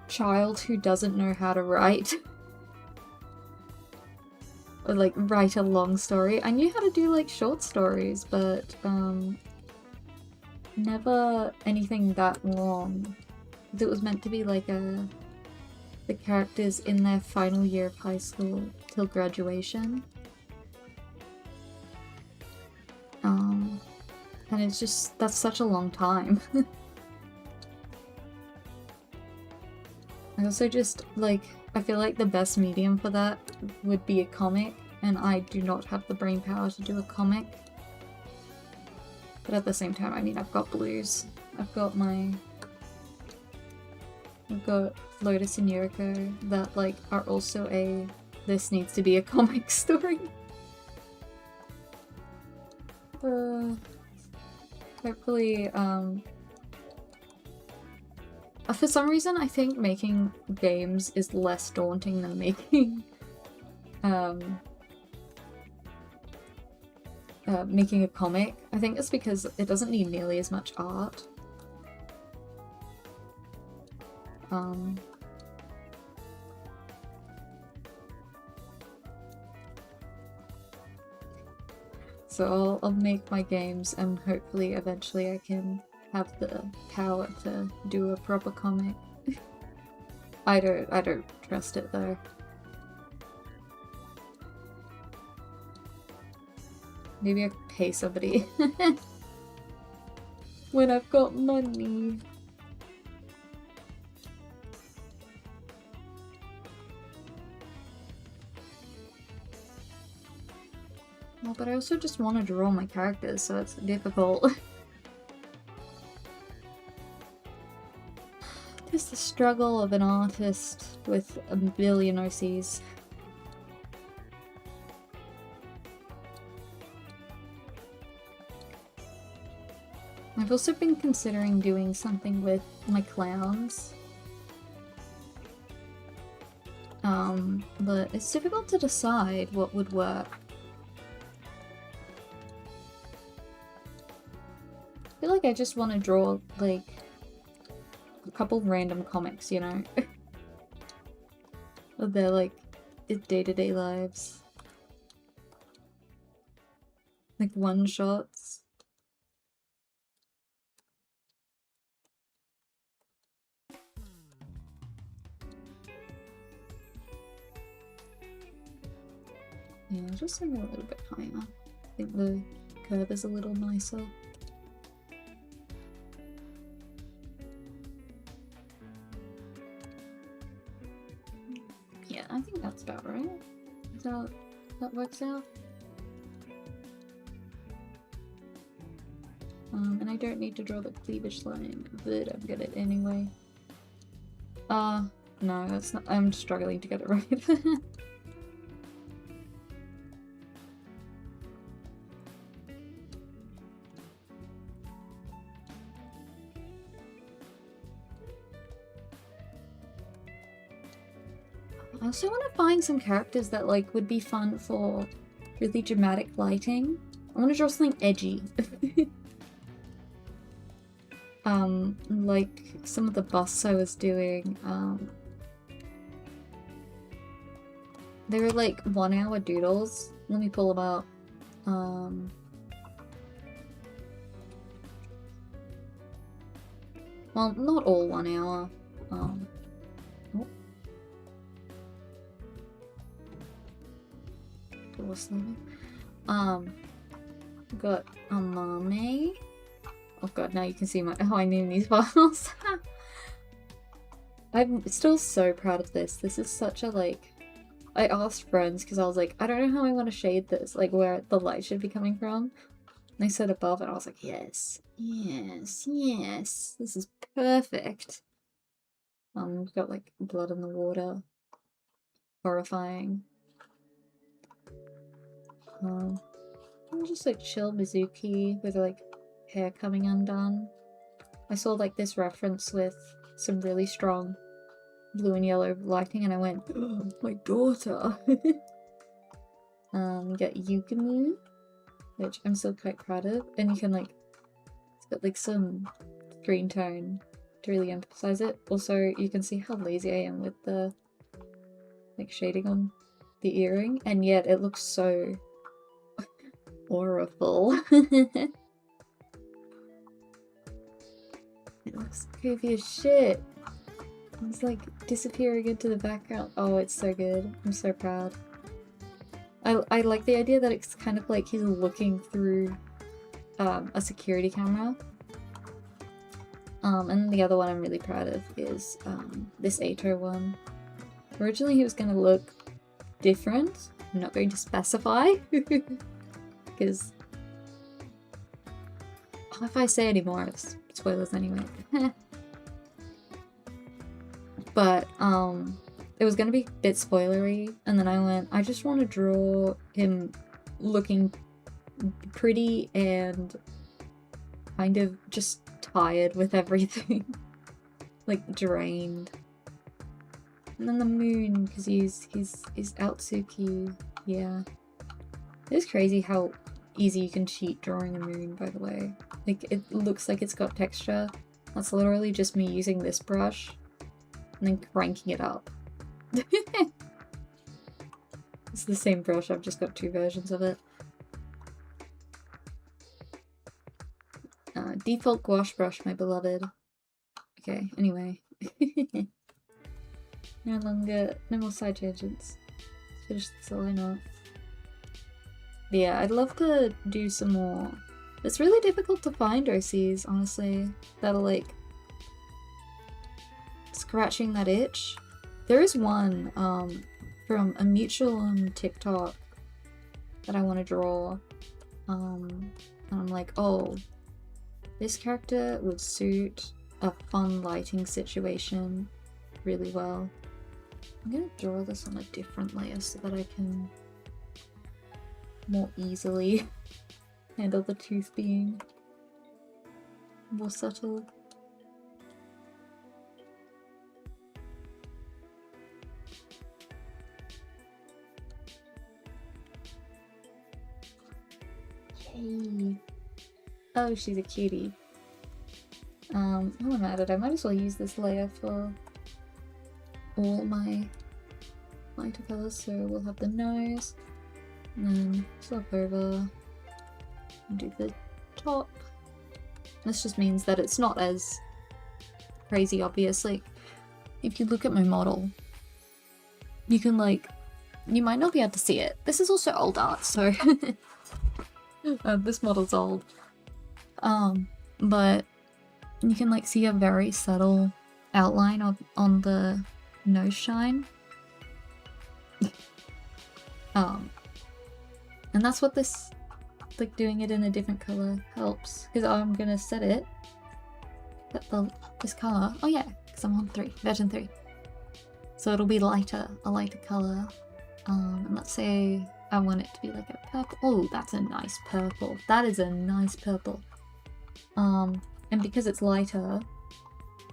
child who doesn't know how to write. Or like write a long story. I knew how to do like short stories, but never anything that long. It was meant to be like the characters in their final year of high school till graduation. And it's just, that's such a long time. I also just, like, I feel like the best medium for that would be a comic, and I do not have the brain power to do a comic. But at the same time, I mean, I've got blues. I've got Lotus and Yuriko that, like, are also this needs to be a comic story. Hopefully, for some reason, I think making games is less daunting than making, making a comic. I think it's because it doesn't need nearly as much art. So I'll make my games, and hopefully eventually I can have the power to do a proper comic. I don't trust it though. Maybe I could pay somebody when I've got money. Well, but I also just want to draw my characters, so it's difficult. Just the struggle of an artist with a billion OCs. I've also been considering doing something with my clowns. But it's difficult to decide what would work. I feel like I just want to draw, like, a couple random comics, you know? Of their, like, day-to-day lives. Like, one-shots. Yeah, just like a little bit higher. I think the curve is a little nicer. Yeah, I think that's about right. Is that works out? And I don't need to draw the cleavage line, but I'm good at it anyway. No, that's not. I'm struggling to get it right. I also want to find some characters that, like, would be fun for really dramatic lighting. I want to draw something edgy. Like some of the busts I was doing, they were like 1 hour doodles. Let me pull them up. Well, not all 1 hour. Oh. Got a mommy. Oh god, now you can see how I name these files. I'm still so proud of this. This is such a, like... I asked friends because I was like, I don't know how I want to shade this, like where the light should be coming from. And they said above, and I was like, yes, yes, yes, this is perfect. We've got like blood in the water. Horrifying. Just like chill Mizuki with like hair coming undone. I saw like this reference with some really strong blue and yellow lighting, and I went, oh, my daughter. Got Yukimu, which I'm still quite proud of, and you can like, it's got like some green tone to really emphasize it. Also, you can see how lazy I am with the like shading on the earring, and yet it looks so horrible. It looks creepy as shit. It's like disappearing into the background. Oh, it's so good. I'm so proud. I like the idea that it's kind of like he's looking through a security camera. And then the other one I'm really proud of is this Ato one. Originally he was going to look different. I'm not going to specify. Because if I say any more, it's spoilers anyway. But it was going to be a bit spoilery, and then I went, I just want to draw him looking pretty and kind of just tired with everything. Like drained. And then the moon, because he's Outsuki. Yeah. It's crazy how easy you can cheat drawing a moon, by the way. Like, it looks like it's got texture. That's literally just me using this brush and then cranking it up. It's the same brush, I've just got two versions of it. Default gouache brush, my beloved. Okay, anyway. No more side tangents. Let's finish this line off. Yeah, I'd love to do some more. It's really difficult to find OCs, honestly, that are like scratching that itch. There is one from a mutual on TikTok that I want to draw. And I'm like, oh, this character would suit a fun lighting situation really well. I'm gonna draw this on a different layer so that I can more easily handle the tooth being more subtle. Yay! Oh, she's a cutie. While I'm at it, I might as well use this layer for all my lighter colors. So we'll have the nose, and then swap over and do the top. This just means that it's not as crazy obvious. Like, if you look at my model, you can you might not be able to see it. This is also old art, so this model's old. But you can see a very subtle outline on the nose shine. And that's what this, doing it in a different color helps. Because I'm gonna set it at this color. Oh yeah, because I'm on version 3. So it'll be a lighter color. And let's say I want it to be like a purple. Oh, that's a nice purple. That is a nice purple. And because it's lighter,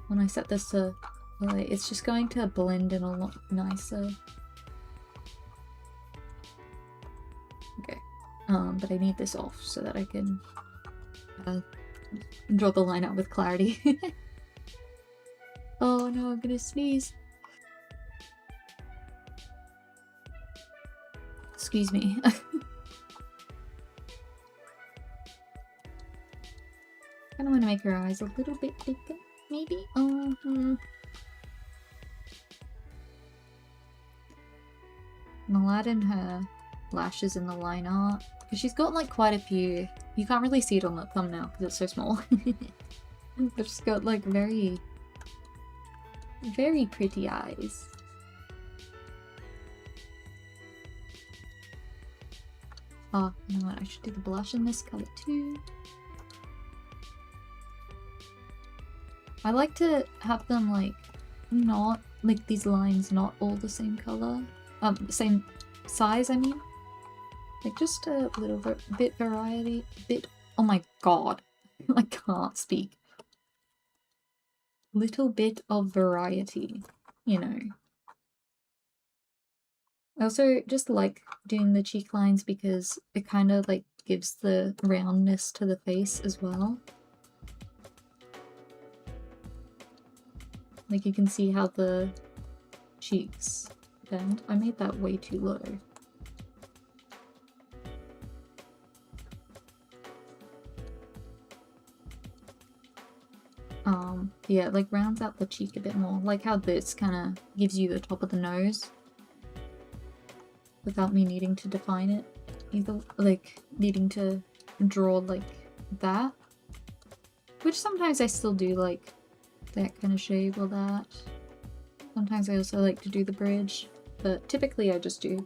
when I set this to light, it's just going to blend in a lot nicer. Okay. But I need this off so that I can draw the line out with clarity. Oh no, I'm gonna sneeze. Excuse me. I want to make her eyes a little bit bigger, maybe? I'm gonna add in her lashes in the line art, because she's got quite a few. You can't really see it on the thumbnail because it's so small. But she's got very, very pretty eyes. Oh, you know what? I should do the blush in this color too. I like to have them not these lines not all the same color, same size. I mean, just a little bit variety. Oh my god, I can't speak. Little bit of variety, you know. I also just like doing the cheek lines because it kind of gives the roundness to the face as well. You can see how the cheeks bend. I made that way too low. Yeah, rounds out the cheek a bit more. Like how this kind of gives you the top of the nose without me needing to define it. Either, needing to draw that. Which sometimes I still do that kind of shape or that. Sometimes I also like to do the bridge, but typically I just do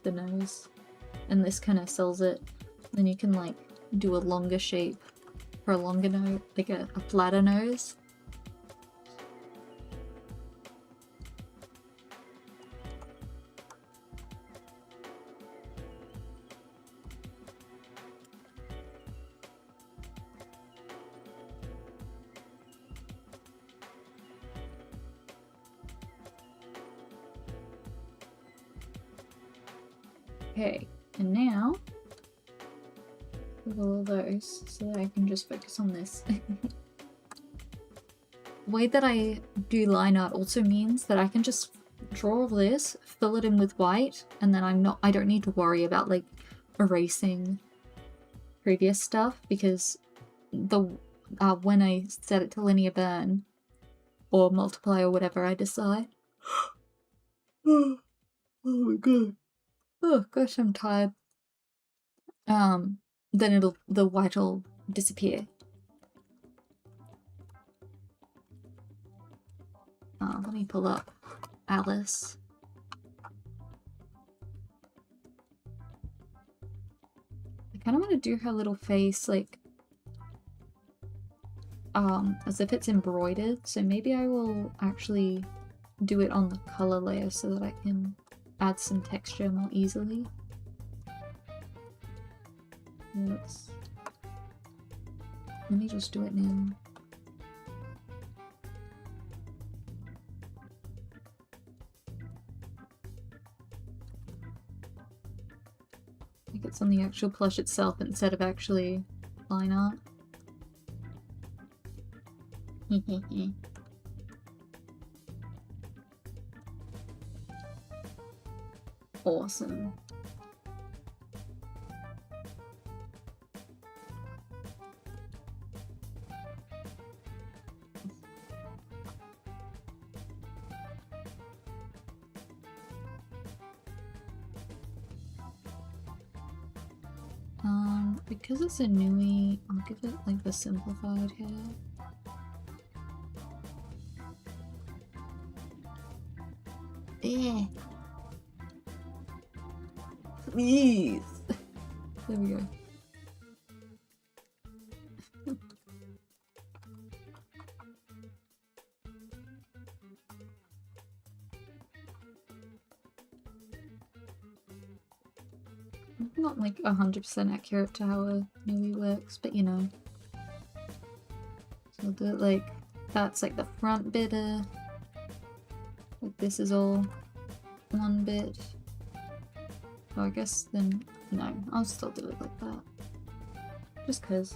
the nose. And this kind of sells it. Then you can like do a longer shape for a longer nose, like a flatter nose. Okay, and now with all of those so that I can just focus on this. The way that I do line art also means that I can just draw all this, fill it in with white, and then I don't need to worry about like erasing previous stuff because when I set it to linear burn or multiply or whatever I decide. Oh my god. Oh gosh, I'm tired. Then the white will disappear. Let me pull up Alice. I kind of want to do her little face like as if it's embroidered, so maybe I will actually do it on the color layer so that I can add some texture more easily. Let me just do it now. Like it's on the actual plush itself instead of actually line art. Awesome. Because it's a newie, I'll give it like the simplified hair. Eh. Please. There we go. Not like 100% accurate to how a newie works, but you know. So I'll do it like that's like the front bit. Like this is all one bit. Oh, I guess then no, I'll still do it like that. Just cause.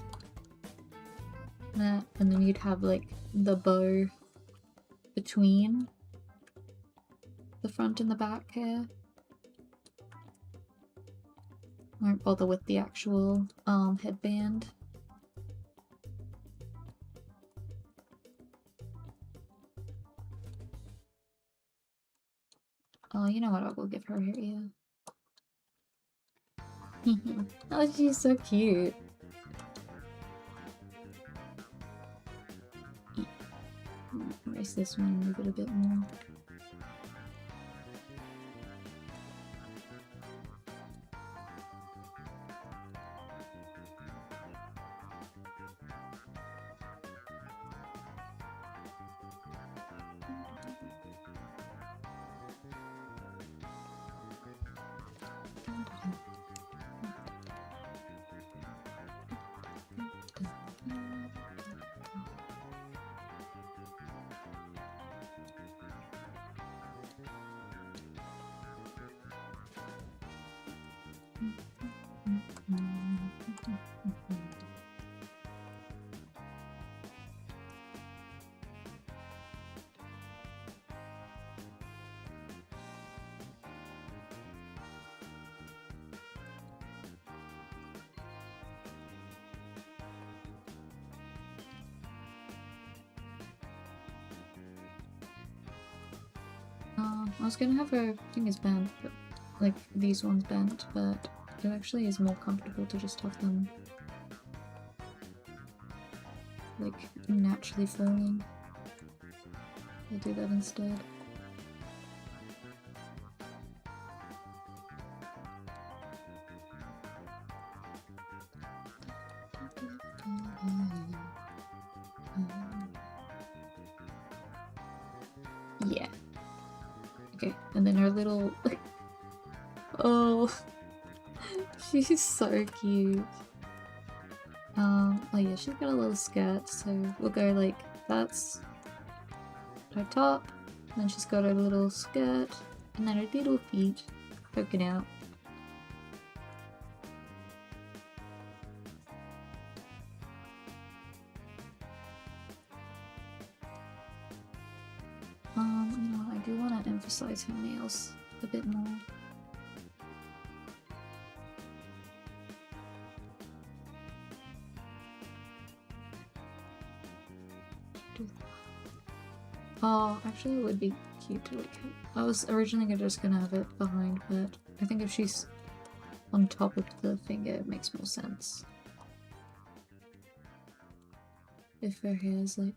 That, and then you'd have like the bow between the front and the back hair. Won't bother with the actual headband. Oh, you know what? I will give her her ear. Oh, she's so cute. Erase this one, move it a bit more. I was gonna have her fingers bent, but like these ones bent, but it actually is more comfortable to just have them like naturally falling. I'll do that instead. Yeah. Okay, and then her little... oh, she's so cute. Oh yeah, she's got a little skirt, so we'll go like, that's her top, and then she's got her little skirt, and then her little feet poking out. You know, I do want to emphasize her nails a bit more. Oh, actually it would be cute to like... I was originally just gonna have it behind, but I think if she's on top of the finger it makes more sense. If her hair is like...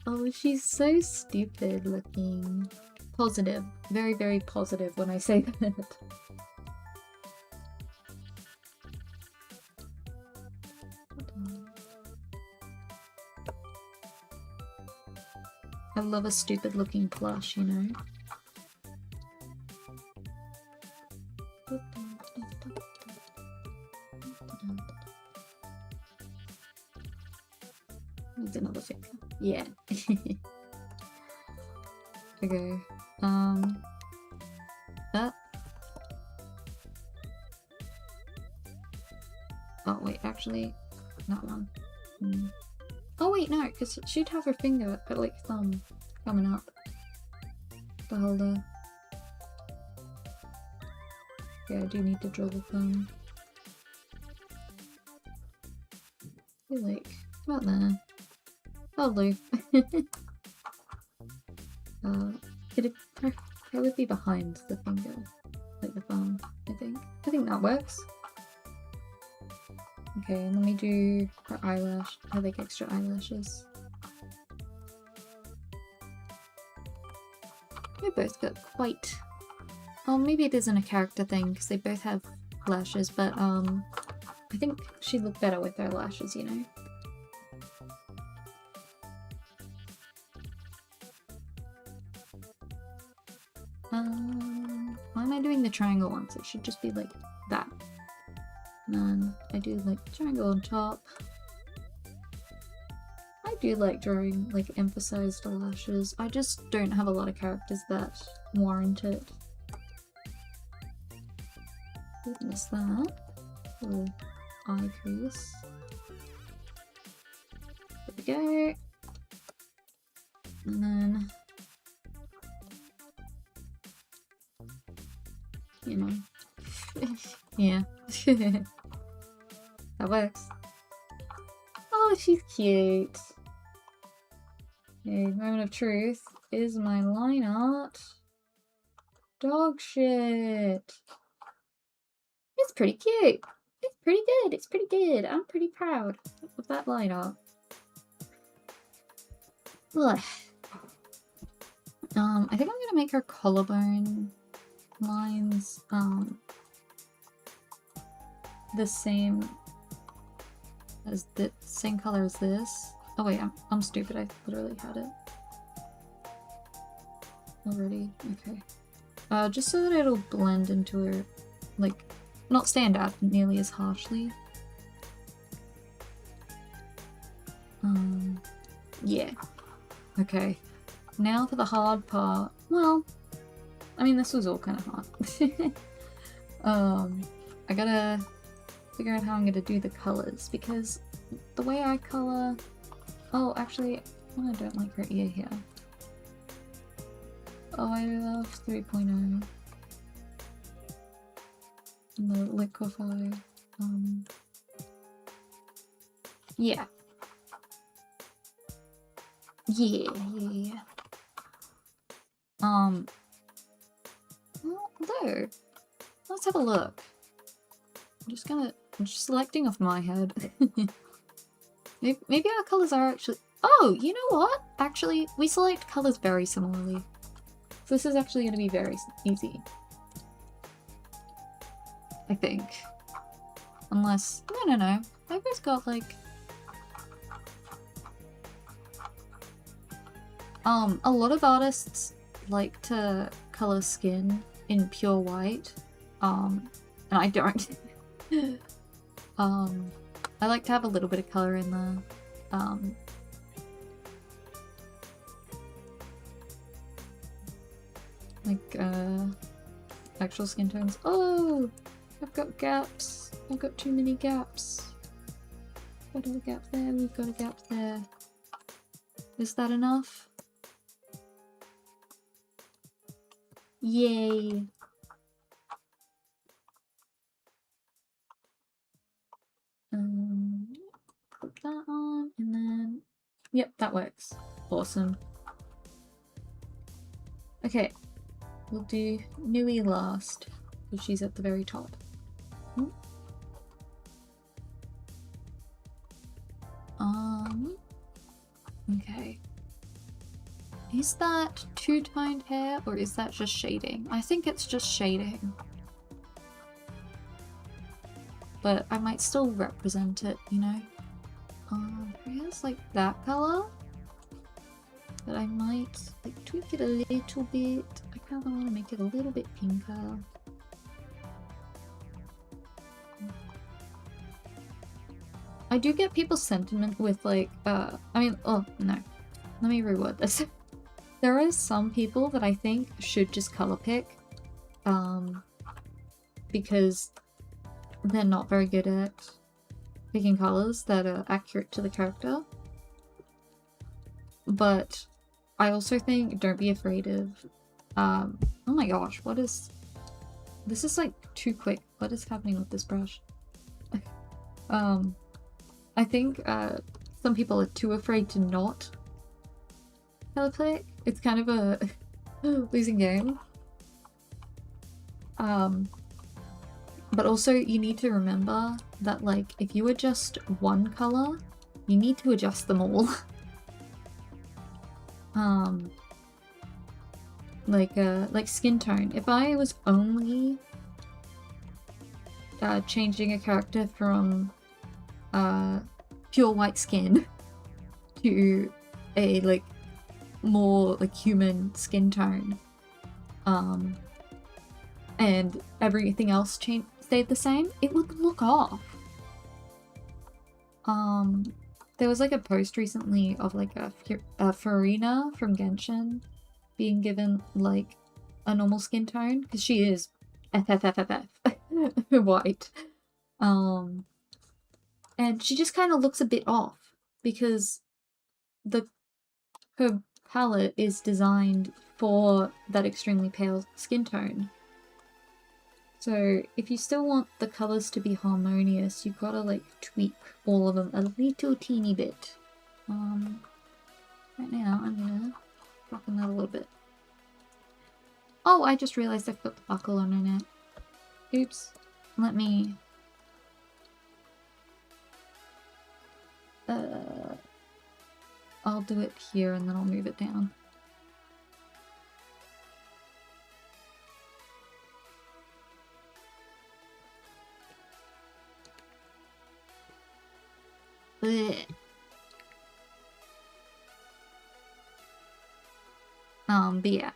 oh, she's so stupid looking. Positive. Very, very positive when I say that. I love a stupid looking plush, you know? Needs another finger. Yeah. Okay. That. Oh wait, actually, that one. Oh wait, no, because she'd have her finger, but like thumb, coming up. The holder. Yeah, I do need to draw the thumb. You're like, about there. Probably. It would be behind the finger, like the thumb, I think. I think that works. Okay, and let me do her eyelash. I like extra eyelashes. They both got quite... oh, maybe it isn't a character thing, because they both have lashes, but I think she'd look better with her lashes, you know? Why am I doing the triangle ones? It should just be like that. And then I do like triangle on top. I do like drawing like emphasized lashes. I just don't have a lot of characters that warrant it. Miss that. Little eye crease. There we go. And then, you know, yeah. That works. Oh, she's cute. Okay, moment of truth. Is my line art dog shit? It's pretty cute. It's pretty good. It's pretty good. I'm pretty proud of that line art. Ugh. I think I'm gonna make her collarbone lines the same as the same color as this. Oh wait, I'm stupid. I literally had it already. Okay. Just so that it'll blend into her, like, not stand out nearly as harshly. Yeah. Okay. Now for the hard part. Well, I mean, this was all kind of hard. I gotta figure out how I'm gonna do the colors, because the way I color... oh, actually, I don't like her ear here. Oh, I love 3.0. And the liquefy. Yeah. Yeah. Well, there. Let's have a look. I'm just selecting off my head. Maybe our colors are actually... oh, you know what? Actually, we select colors very similarly. So this is actually going to be very easy. I think. Unless, no. I've got like... a lot of artists like to color skin in pure white, and I don't. I like to have a little bit of color in there. Like, actual skin tones. Oh! I've got gaps. I've got too many gaps. Got a gap there, we've got a gap there. Is that enough? Yay! Put that on, and then... Yep, that works. Awesome. Okay, we'll do Nui last, because she's at the very top. Okay. Is that two-toned hair, or is that just shading? I think it's just shading. But I might still represent it, you know? Here's like that color. But I might like tweak it a little bit. I kind of want to make it a little bit pinker. I do get people's sentiment with like, oh no. Let me reword this. There are some people that I think should just color pick. Because they're not very good at picking colors that are accurate to the character. But I also think don't be afraid of, oh my gosh, what is, this is like too quick. What is happening with this brush? I think some people are too afraid to not color pick. It's kind of a losing game. But also you need to remember that like if you adjust one color, you need to adjust them all. Like skin tone. If I was only changing a character from pure white skin to a like more like human skin tone, and everything else stayed the same, it would look off. There was like a post recently of like a Farina from Genshin being given like a normal skin tone because she is FFFFF white, and she just kind of looks a bit off because her palette is designed for that extremely pale skin tone. So if you still want the colors to be harmonious, you've got to like tweak all of them a little teeny bit. Right now I'm gonna darken that a little bit. Oh, I just realized I've got the buckle on it. Oops. Let me... I'll do it here and then I'll move it down. Blech. But yeah.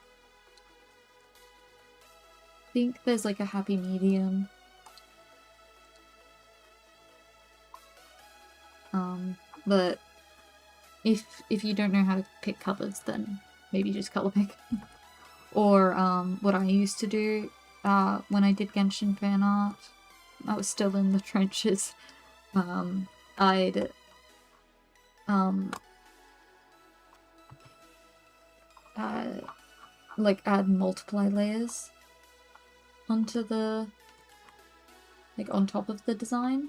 I think there's like a happy medium. But if you don't know how to pick colors, then maybe just color pick. Or what I used to do when I did Genshin fan art, I was still in the trenches. I'd like add multiply layers onto the, like on top of the design,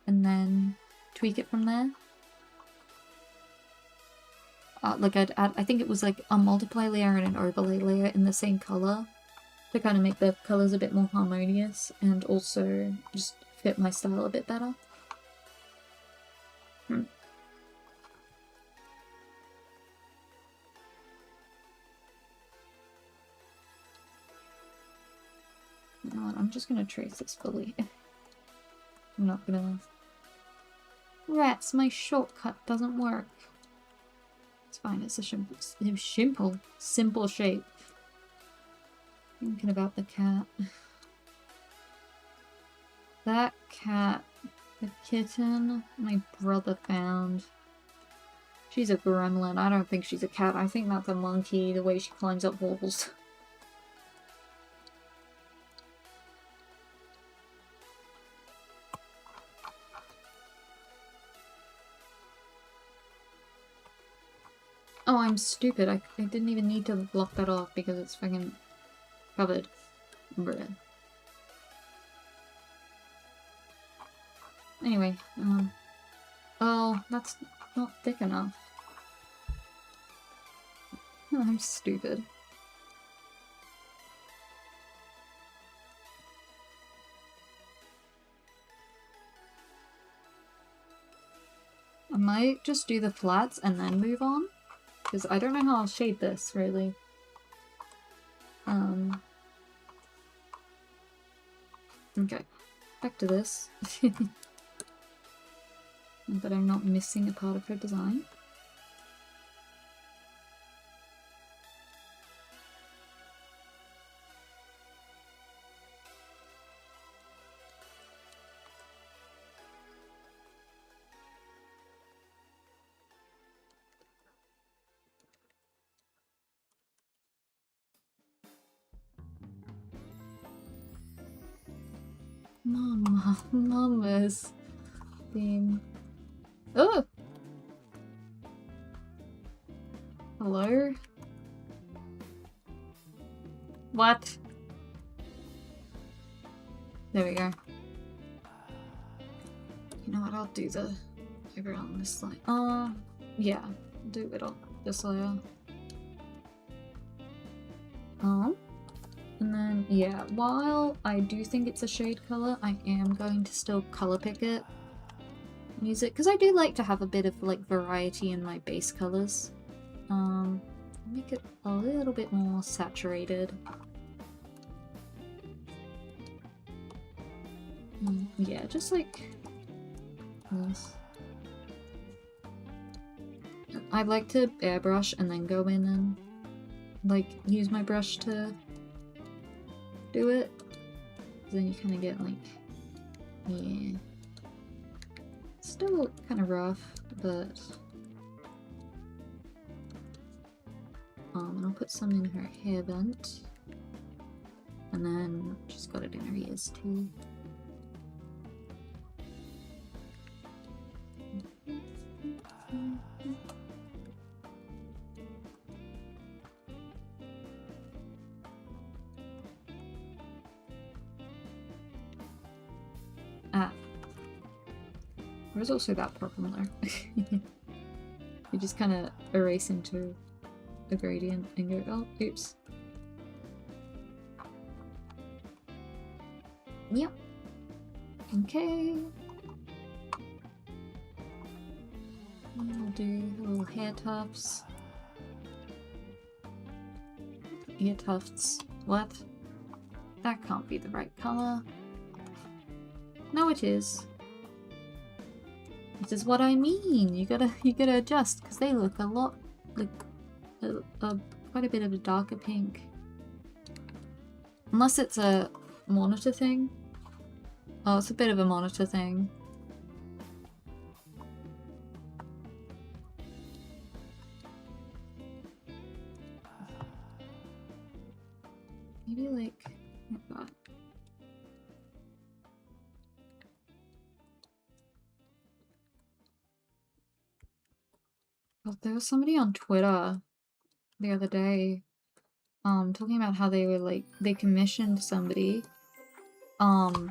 and then tweak it from there. Like I'd add, I think it was like a multiply layer and an overlay layer in the same color to kind of make the colors a bit more harmonious and also just fit my style a bit better. You know what, I'm just gonna trace this fully. I'm not gonna... Rats, my shortcut doesn't work. It's fine, it's a simple shape. Thinking about the cat. That cat, the kitten, my brother found. She's a gremlin. I don't think she's a cat. I think that's a monkey, the way she climbs up walls. Oh, I'm stupid. I didn't even need to block that off because it's fucking covered. Bruh. Anyway, oh, that's not thick enough. I'm stupid. I might just do the flats and then move on. Because I don't know how I'll shade this, really. Okay. Back to this. But I'm not missing a part of her design. Mama's theme. Oh! Hello? What? There we go. You know what, I'll do the over on this layer. Yeah, do it on this layer. And then, yeah, while I do think it's a shade color, I am going to still color pick it. Use it, because I do like to have a bit of, like, variety in my base colors. Make it a little bit more saturated. Yeah, just like this. I like to airbrush and then go in and, like, use my brush to do it. Then you kind of get, like, yeah. Still kind of rough, but... and I'll put some in her hair vent. And then she's got it in her ears too. Ah. There's also that problem there. You just kind of erase into a gradient and go, oh, oops. Yep. Okay. We'll do little hair tufts. Ear tufts. What? That can't be the right color. No, it is. This is what I mean. You gotta adjust because they look a lot like quite a bit of a darker pink. Unless it's a monitor thing. Oh, it's a bit of a monitor thing. Maybe like that. Oh, there was somebody on Twitter the other day talking about how they were like they commissioned somebody and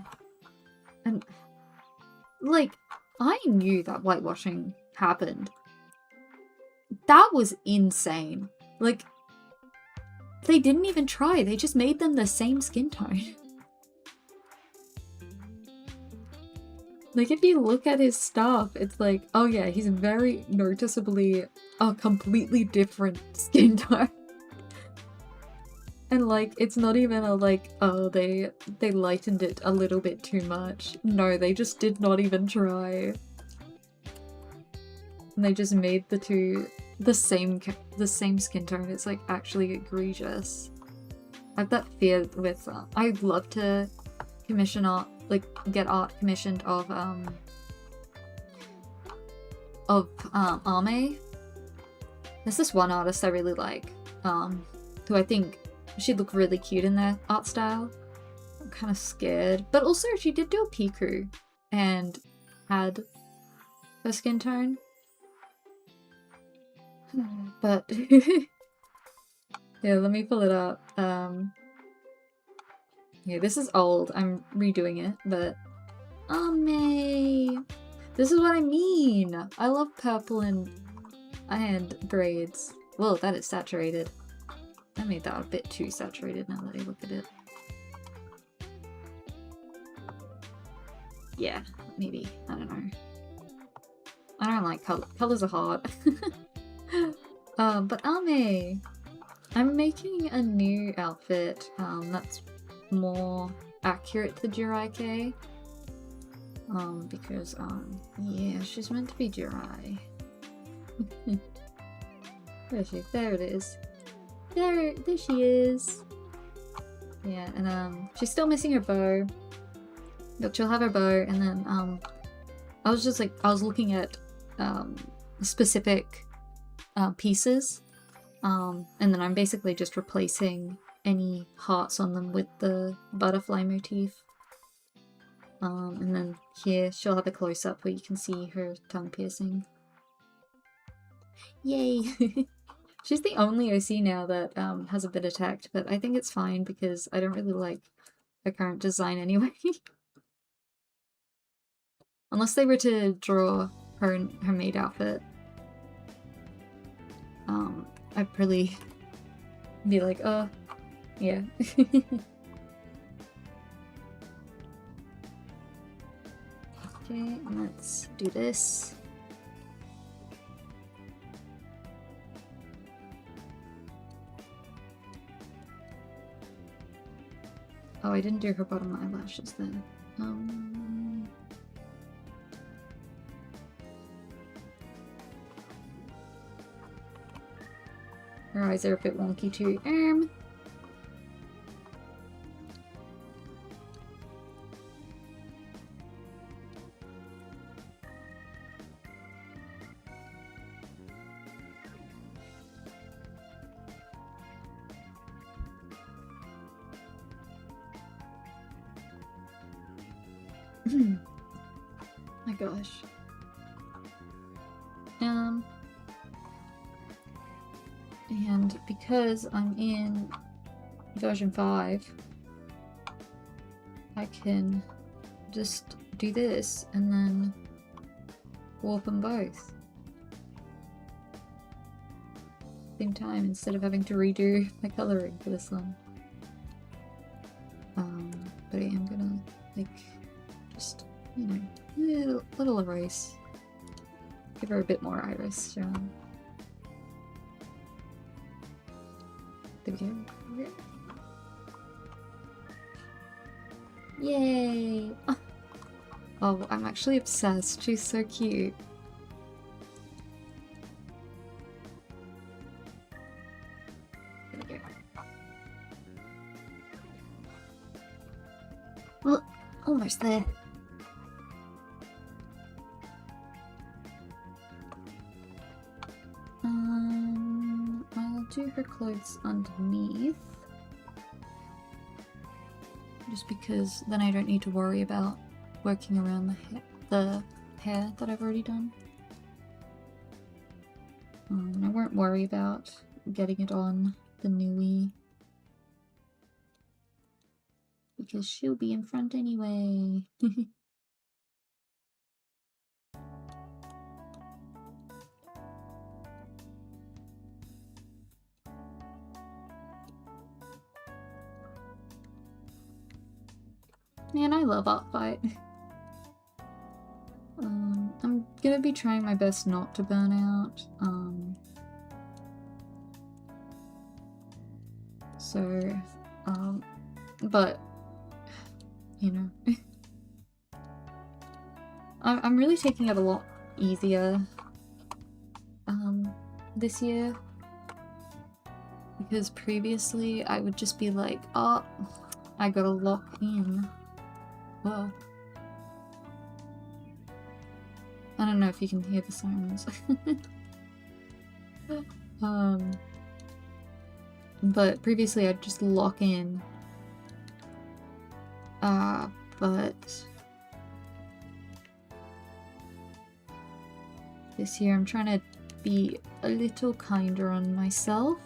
like I knew that whitewashing happened. That was insane. Like they didn't even try, they just made them the same skin tone. Like if you look at his stuff, it's like, oh yeah, he's very noticeably a completely different skin tone. And like, it's not even a like, oh, they lightened it a little bit too much. No, they just did not even try. And they just made the two the same skin tone. It's like actually egregious. I have that fear with I'd love to commission art, like get art commissioned of Ame. There's this one artist I really like, who I think she'd look really cute in their art style. I'm kind of scared, but also she did do a Piku and had her skin tone. But yeah, let me pull it up. Yeah, this is old. I'm redoing it, but May. This is what I mean. I love purple and braids. Whoa, that is saturated. I made that a bit too saturated now that I look at it. Yeah, maybe. I don't know. I don't like color. Colors are hard. But Ame! I'm making a new outfit that's more accurate to Jiraiya. Because, yeah, she's meant to be Jirai. Where is she? There it is. There she is! Yeah, and, she's still missing her bow. But she'll have her bow, and then, I was just like, I was looking at, specific pieces, and then I'm basically just replacing any hearts on them with the butterfly motif. And then here she'll have a close-up where you can see her tongue piercing. Yay! She's the only OC now that has a bit of tact, but I think it's fine because I don't really like her current design anyway. Unless they were to draw her in her maid outfit. I'd probably be like, oh, yeah. Okay, let's do this. Oh, I didn't do her bottom eyelashes then. Her eyes are a bit wonky too. My gosh. And because I'm in version 5, I can just do this and then warp them both. Same time, instead of having to redo my coloring for this one. But I am gonna, like, just, you know, little erase. Give her a bit more iris. There we go. Yay! Oh, I'm actually obsessed. She's so cute. There we go. Well, almost there. I'll do her clothes underneath. Just because then I don't need to worry about working around the hair that I've already done. And I won't worry about getting it on the Nui. Because she'll be in front anyway. Man, I love Art Fight. I'm gonna be trying my best not to burn out. So, but, you know, I'm really taking it a lot easier, this year. Because previously I would just be like, oh, I gotta lock in. Whoa. I don't know if you can hear the sirens. But previously I'd just lock in. But this year I'm trying to be a little kinder on myself.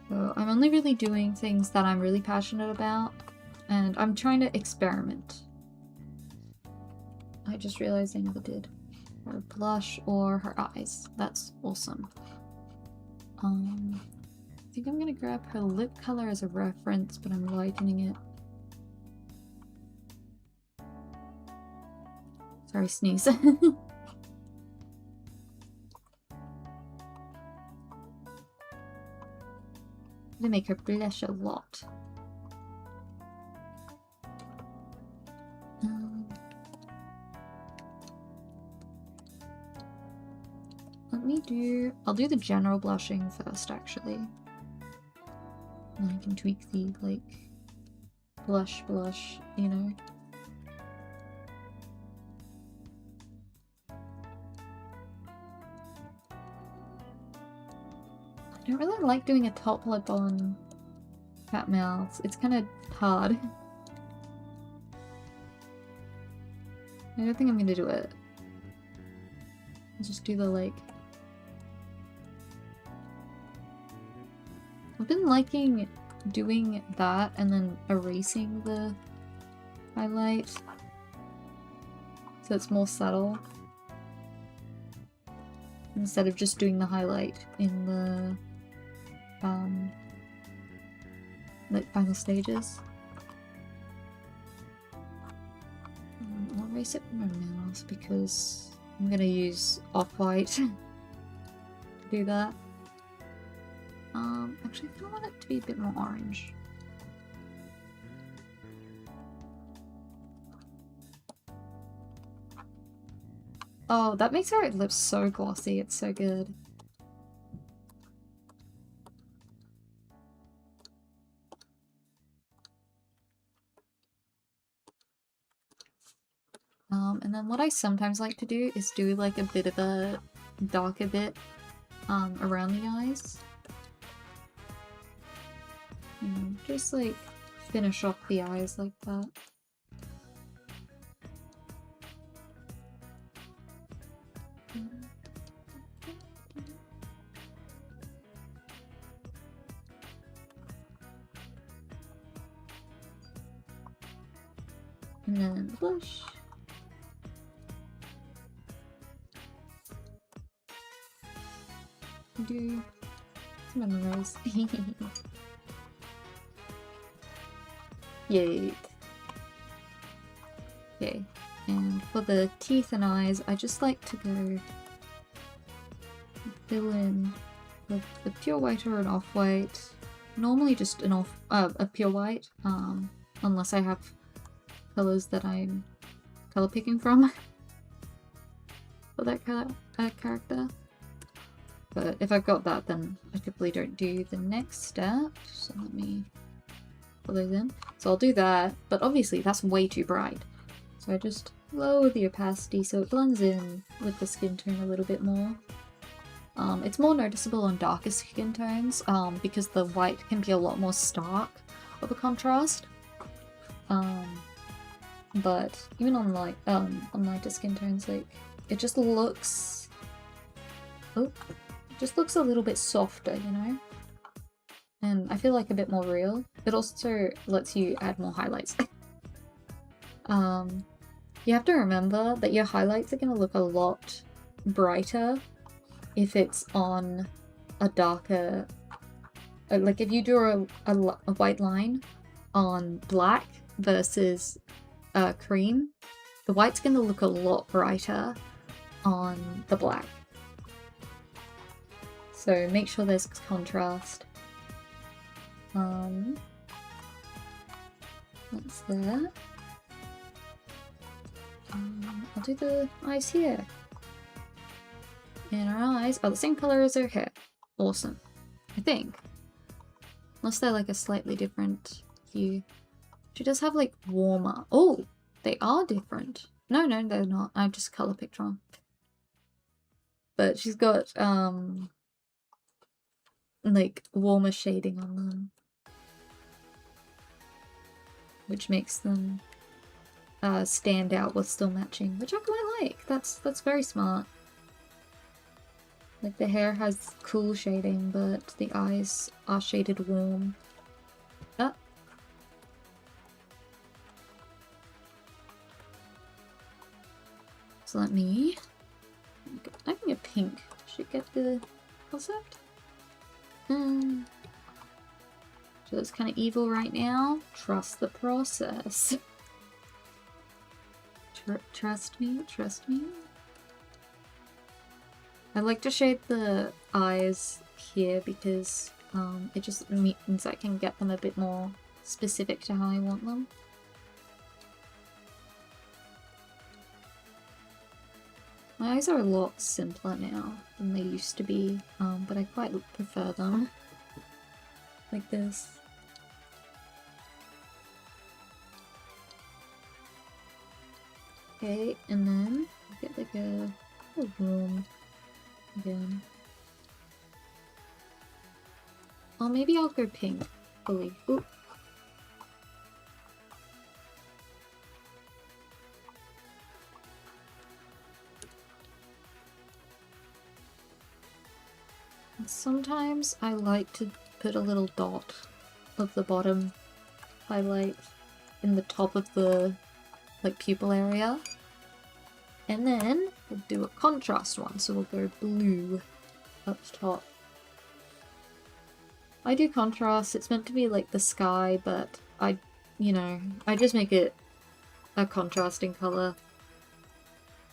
So I'm only really doing things that I'm really passionate about, and I'm trying to experiment. I just realized I never did her blush or her eyes. That's awesome. I think I'm gonna grab her lip color as a reference, but I'm lightening it. Sorry, sneeze. To make her blush a lot. I'll do the general blushing first, actually. And I can tweak the, like, blush, you know. I don't really like doing a top lip on cat mouths. It's kind of hard. I don't think I'm gonna do it. I'll just do the, like... I've been liking doing that and then erasing the highlight so it's more subtle. Instead of just doing the highlight in the like final stages. I'll erase it from my mouth because I'm gonna use off-white to do that. Actually, I kind of want it to be a bit more orange. Oh, that makes her lips so glossy. It's so good. And then what I sometimes like to do is do like a bit of a darker bit around the eyes. You know, just like finish off the eyes like that. And then blush. Do some on the nose. Yay. Okay, and for the teeth and eyes, I just like to go fill in with the pure white or an off-white. Normally just a pure white, unless I have colors that I'm color picking from for that character. But if I've got that, then I typically don't do the next step. So let me put those in. So I'll do that, but obviously that's way too bright. So I just lower the opacity so it blends in with the skin tone a little bit more. It's more noticeable on darker skin tones because the white can be a lot more stark of a contrast. But even on like on lighter skin tones, like it just looks a little bit softer, you know? And I feel like a bit more real. It also lets you add more highlights. You have to remember that your highlights are going to look a lot brighter if it's on a darker... like if you draw a white line on black versus cream, the white's going to look a lot brighter on the black. So make sure there's contrast. That's there. I'll do the eyes here. And our eyes are the same color as her hair. Awesome. I think. Unless they're like a slightly different hue. She does have like warmer. Oh, they are different. No, they're not. I just color picked wrong. But she's got like warmer shading on them, which makes them stand out while still matching, which I quite like. That's very smart. Like the hair has cool shading, but the eyes are shaded warm. Ah. So let me... I can get pink. Should get the concept. So it's kind of evil right now. Trust the process. Trust me, trust me. I like to shade the eyes here because it just means I can get them a bit more specific to how I want them. My eyes are a lot simpler now than they used to be, but I quite prefer them like this. Okay, and then get like a warm again. Oh, maybe I'll go pink fully. Ooh. Sometimes I like to put a little dot of the bottom highlight in the top of the like pupil area, and then we'll do a contrast one, so we'll go blue up top. I do contrast, it's meant to be like the sky, but I just make it a contrasting color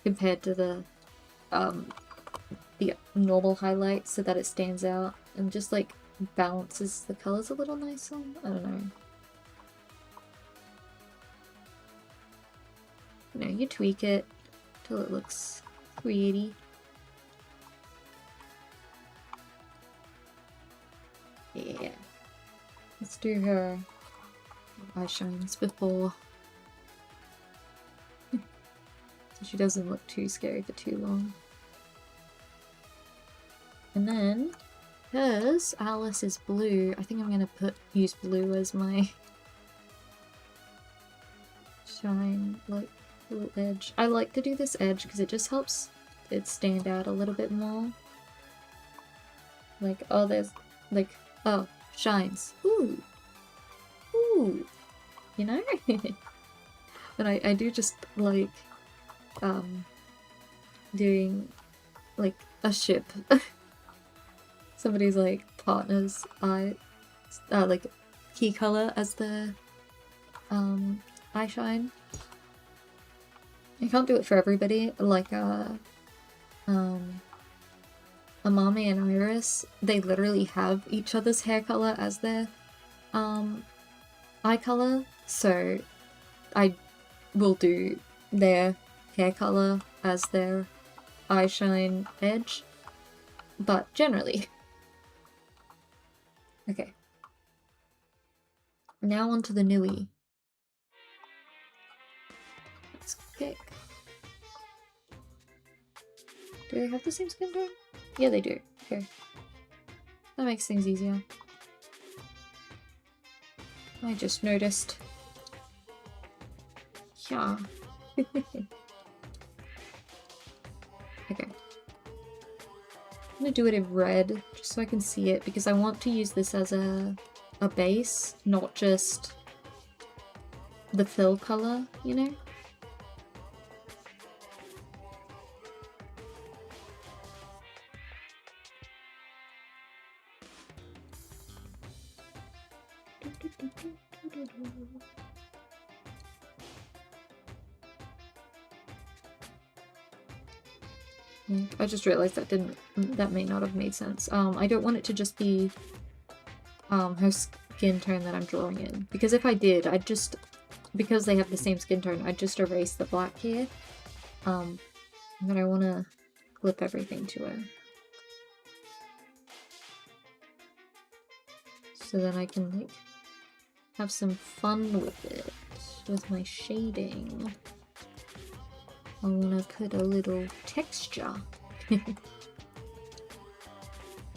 compared to the normal highlight so that it stands out and just like balances the colors a little nicer. I don't know. You tweak it till it looks 380. Yeah. Let's do her eye shines before so she doesn't look too scary for too long. And then, because Alice is blue, I think I'm gonna use blue as my shine, like, little edge. I like to do this edge because it just helps it stand out a little bit more. Like, oh, there's, like, oh, shines. Ooh! Ooh! You know? But I do just like, doing, like, a ship. Somebody's like partner's eye, like key color as the eye shine. I can't do it for everybody. Like Amami and Iris, they literally have each other's hair color as their eye color, so I will do their hair color as their eye shine edge, but generally. Okay. Now onto the newie. Let's kick. Do they have the same skin tone? Yeah, they do. Okay. That makes things easier. I just noticed. Yeah. Okay. I'm gonna do it in red, just so I can see it, because I want to use this as a base, not just the fill color, you know? I just realized that may not have made sense. I don't want it to just be skin tone that I'm drawing in. Because if I did, I'd just, because they have the same skin tone, I'd just erase the black here. But I want to flip everything to her. So then I can like have some fun with it, with my shading. I want to put a little texture.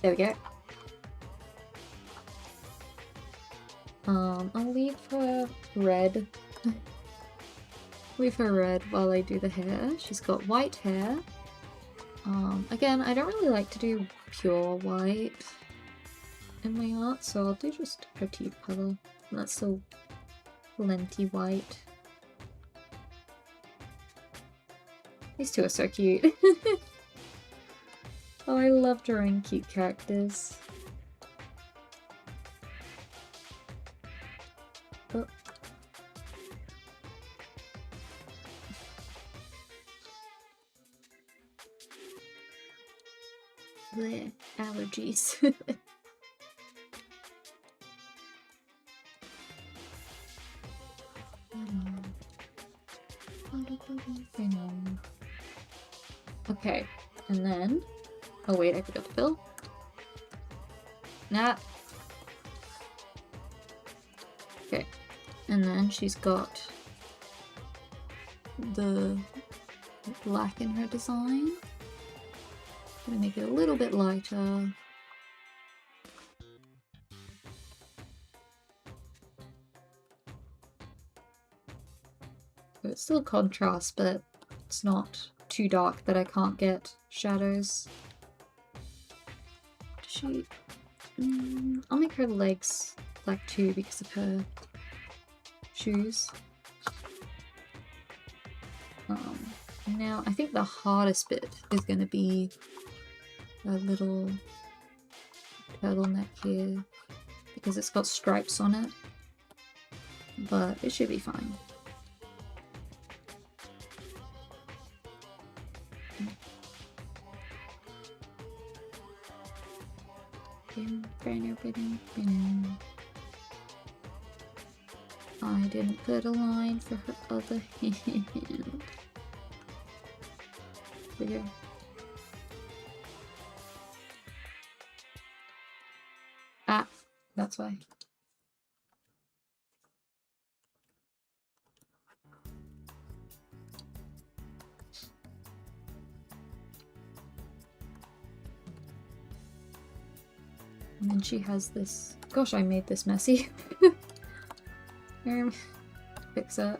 There we go. I'll leave her red. Leave her red while I do the hair. She's got white hair. Again, I don't really like to do pure white in my art, so I'll do just her teeth color. And that's still plenty white. These two are so cute. Oh, I love drawing cute characters. Oh. Bleh, allergies. Okay, and then... Oh wait, I forgot to fill. Nah. Okay, and then she's got the black in her design. I'm gonna make it a little bit lighter. So it's still contrast, but it's not too dark that I can't get shadows. I'll make her legs black too because of her shoes. Now I think the hardest bit is going to be a little turtleneck here because it's got stripes on it, but it should be fine. I didn't put a line for her other hand. Here. Ah, that's why. And then she has this. Gosh, I made this messy. Fix it.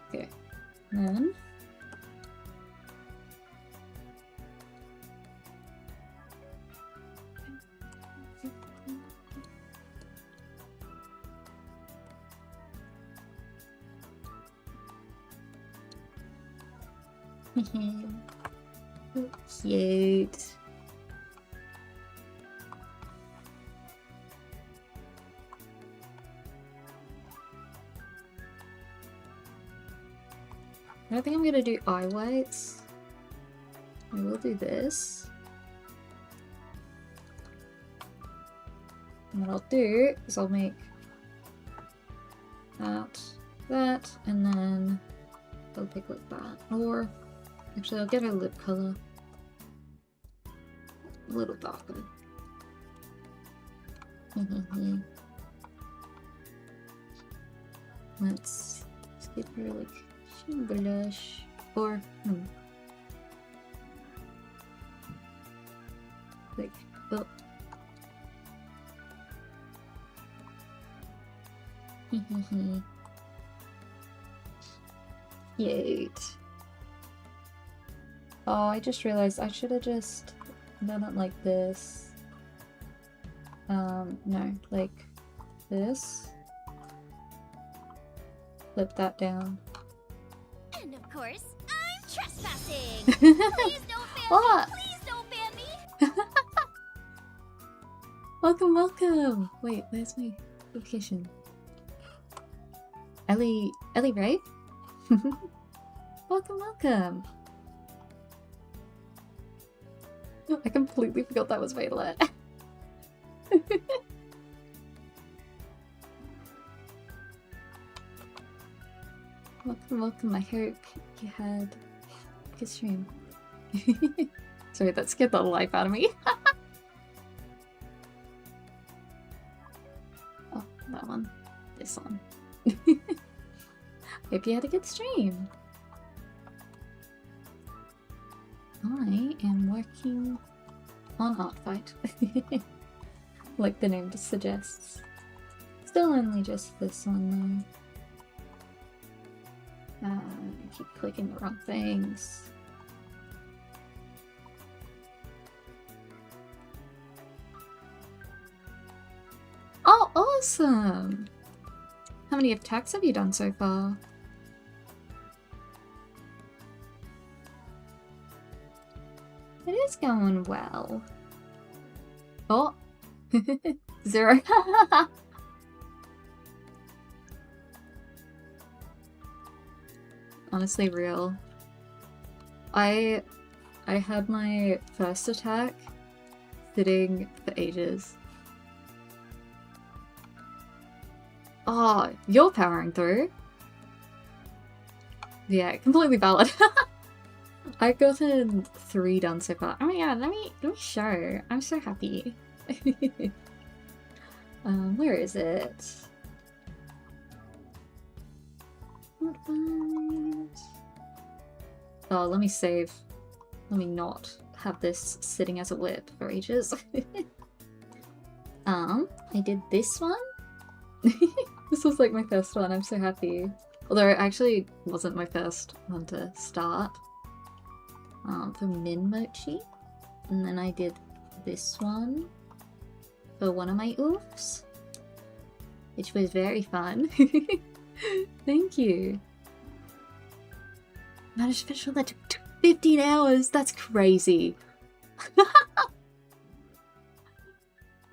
Okay. And then cute. I don't think I'm gonna do eye whites. I will do this. And what I'll do is I'll make that, and then I'll pick like that. Or actually I'll get her lip color a little darker. Let's get her like blush or like oh. Cute. Oh, I just realized I should have just done it like this. No, like this. Flip that down. And of course, I'm trespassing! Please don't ban What? me! Please don't ban me! Welcome, welcome! Wait, where's my location? Ellie, right? Welcome, welcome! I completely forgot that was Violet. Welcome, welcome. I hope you had a good stream. Sorry, that scared the life out of me. Oh, that one. This one. Hope you had a good stream. I am working on Art Fight. Like the name suggests. Still only just this one though. I keep clicking the wrong things. Oh, awesome! How many attacks have you done so far? It is going well. Oh! 0. Honestly, real. I had my first attack sitting for ages. Oh, you're powering through. Yeah, completely valid. I've gotten 3 done so far. Oh my god, let me show. I'm so happy. Where is it? Oh, let me save. Let me not have this sitting as a whip for ages. I did this one. This was like my first one. I'm so happy. Although it actually wasn't my first one to start. For Min Mochi. And then I did this one for one of my oofs, which was very fun. Thank you. Managed to finish all that took 15 hours. That's crazy.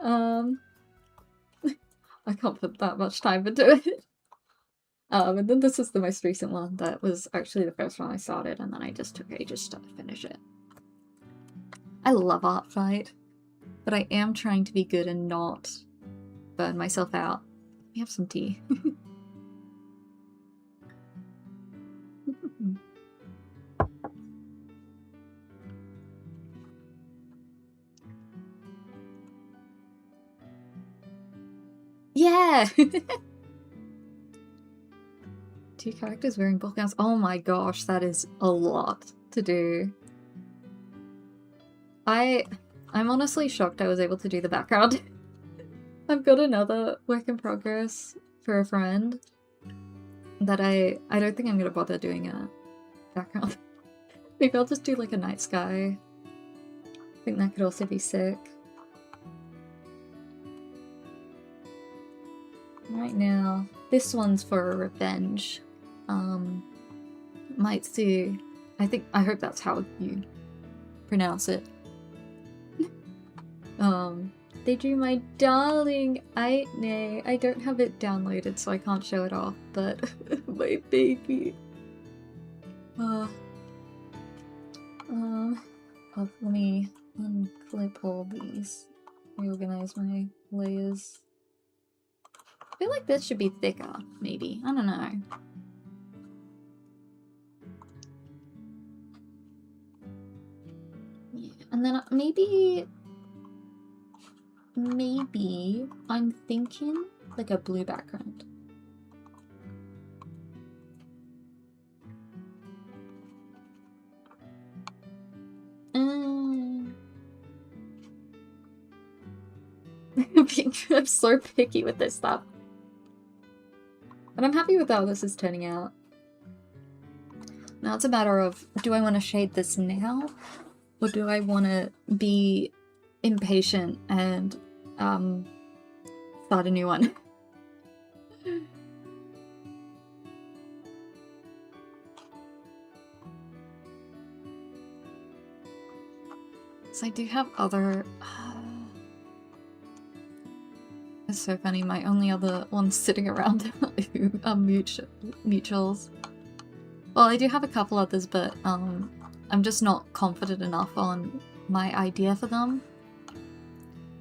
I can't put that much time into it. And then this is the most recent one that was actually the first one I started, and then I just took ages to finish it. I love Art Fight, but I am trying to be good and not burn myself out. Let me have some tea. Yeah! 2 characters wearing ball gowns. Oh my gosh, that is a lot to do. I'm honestly shocked I was able to do the background. I've got another work in progress for a friend that I don't think I'm gonna bother doing a background. Maybe I'll just do like a night sky. I think that could also be sick. Right now, this one's for a revenge. Mitsu, I hope that's how you pronounce it. They drew my darling Aitne. I don't have it downloaded, so I can't show it off, but my baby. Let me unclip all these. Reorganize my layers. I feel like this should be thicker, maybe. I don't know. Yeah, and then maybe I'm thinking like a blue background. I'm so picky with this stuff. But I'm happy with how this is turning out. Now it's a matter of, do I want to shade this now? Or do I want to be impatient and start a new one? So I do have other... It's so funny, my only other ones sitting around who are mutuals. Well, I do have a couple others, but I'm just not confident enough on my idea for them.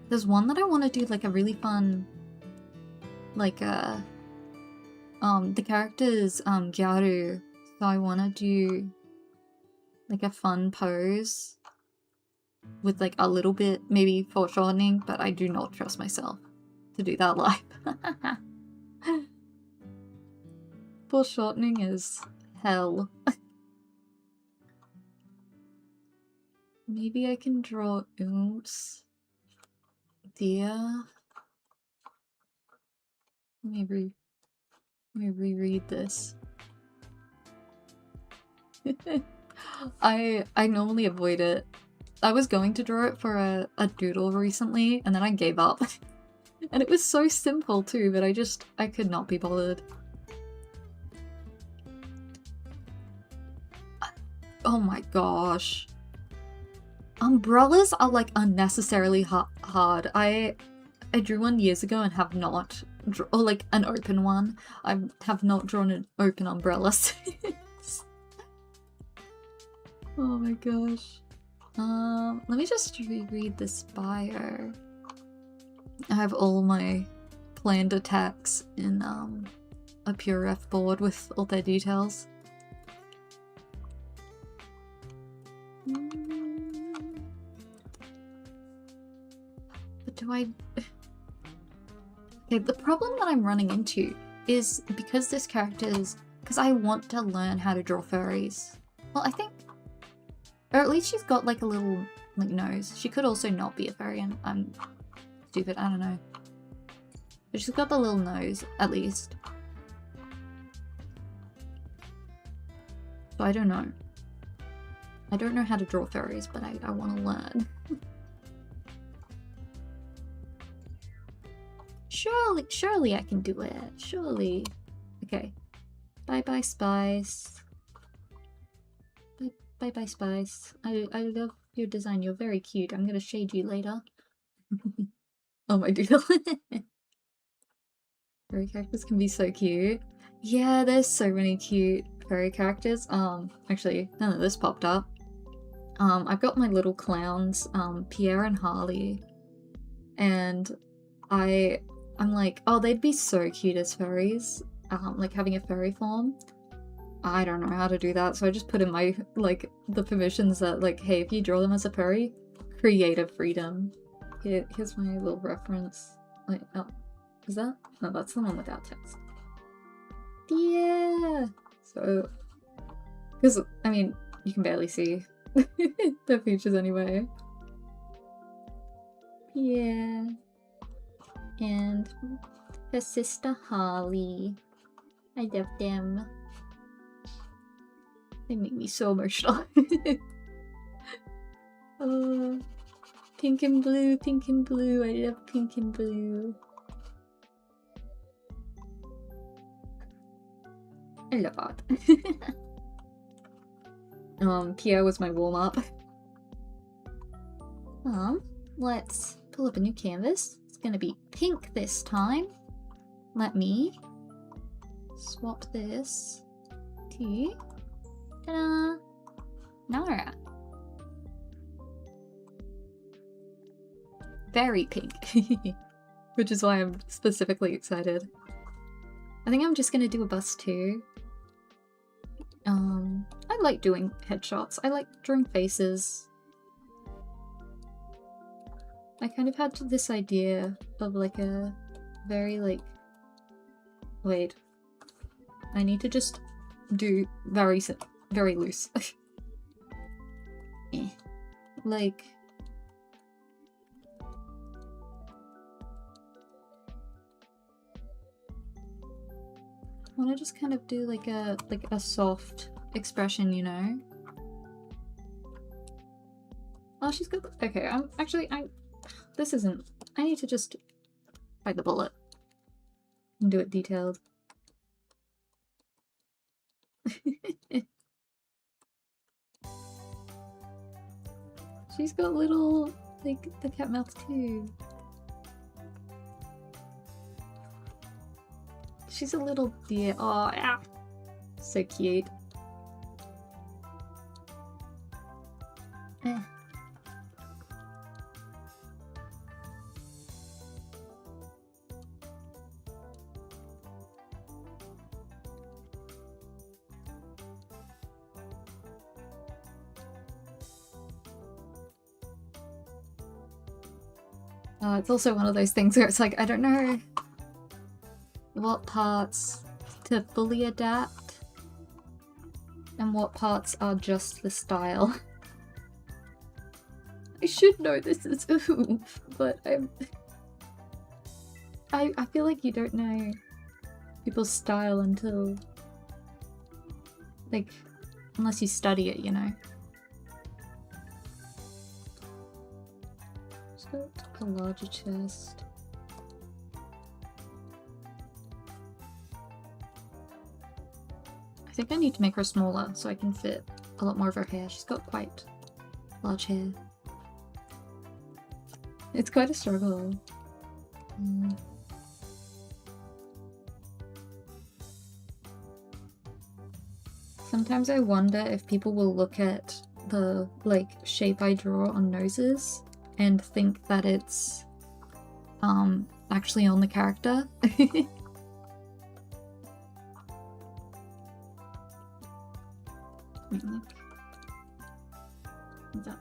There's one that I want to do like a really fun, like the character's Gyaru, so I want to do like a fun pose with like a little bit maybe foreshortening, but I do not trust myself to do that live. Foreshortening is hell. Maybe I can draw oops. Dear. Let me reread this. I normally avoid it. I was going to draw it for a doodle recently, and then I gave up. And it was so simple too, but I could not be bothered. Oh my gosh. Umbrellas are like unnecessarily hard. I drew one years ago and have not, or like an open one. I have not drawn an open umbrella since. Oh my gosh. Let me just reread this bio. I have all my planned attacks in a PureRef board with all their details. But do I... Okay, the problem that I'm running into is because this character is... Because I want to learn how to draw furries. Well, I think... Or at least she's got like a little like nose. She could also not be a furry and I'm stupid, I don't know. But she's got the little nose, at least. So I don't know. I don't know how to draw furries, but I want to learn. Surely I can do it. Surely. Okay. Bye-bye, Spice. Bye-bye, Spice. I love your design. You're very cute. I'm gonna shade you later. Oh my doodle. Furry characters can be so cute. Yeah, there's so many cute furry characters. Actually, none of this popped up. I've got my little clowns, Pierre and Harley. And I'm like, oh, they'd be so cute as furries. Like having a furry form. I don't know how to do that, so I just put in my, like, the permissions that, like, hey, if you draw them as a furry, creative freedom. Here's my little reference. Like, oh, is that? No, that's the one without text. Yeah! So, because, I mean, you can barely see the features anyway. Yeah. And her sister Harley. I love them. They make me so emotional. Oh, pink and blue, pink and blue. I love pink and blue. I love art. Pierre was my warm-up. Let's pull up a new canvas. It's gonna be pink this time. Let me swap this to... Ta-da! Nara. Very pink. Which is why I'm specifically excited. I think I'm just gonna do a bust too. I like doing headshots. I like drawing faces. I kind of had this idea of like a very like... Wait. I need to just do very loose. Like... I want to just kind of do like a soft expression, you know? Oh, she's got... Okay, this isn't... I need to just bite the bullet and do it detailed. She's got little, like, the cat mouth too. She's a little deer. Oh, yeah. So cute. It's also one of those things where it's like, I don't know what parts to fully adapt and what parts are just the style. I should know this is oof, but I feel like you don't know people's style until, like, unless you study it, you know? Just got a larger chest. I think I need to make her smaller so I can fit a lot more of her hair. She's got quite large hair. It's quite a struggle. Sometimes I wonder if people will look at the, like, shape I draw on noses and think that it's actually on the character. That.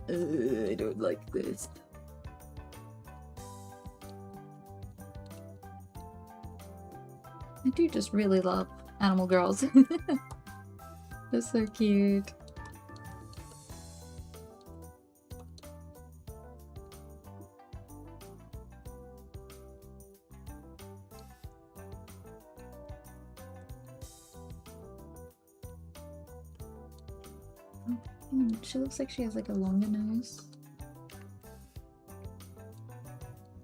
I don't like this. I do just really love animal girls. They're so cute. She looks like she has like a longer nose.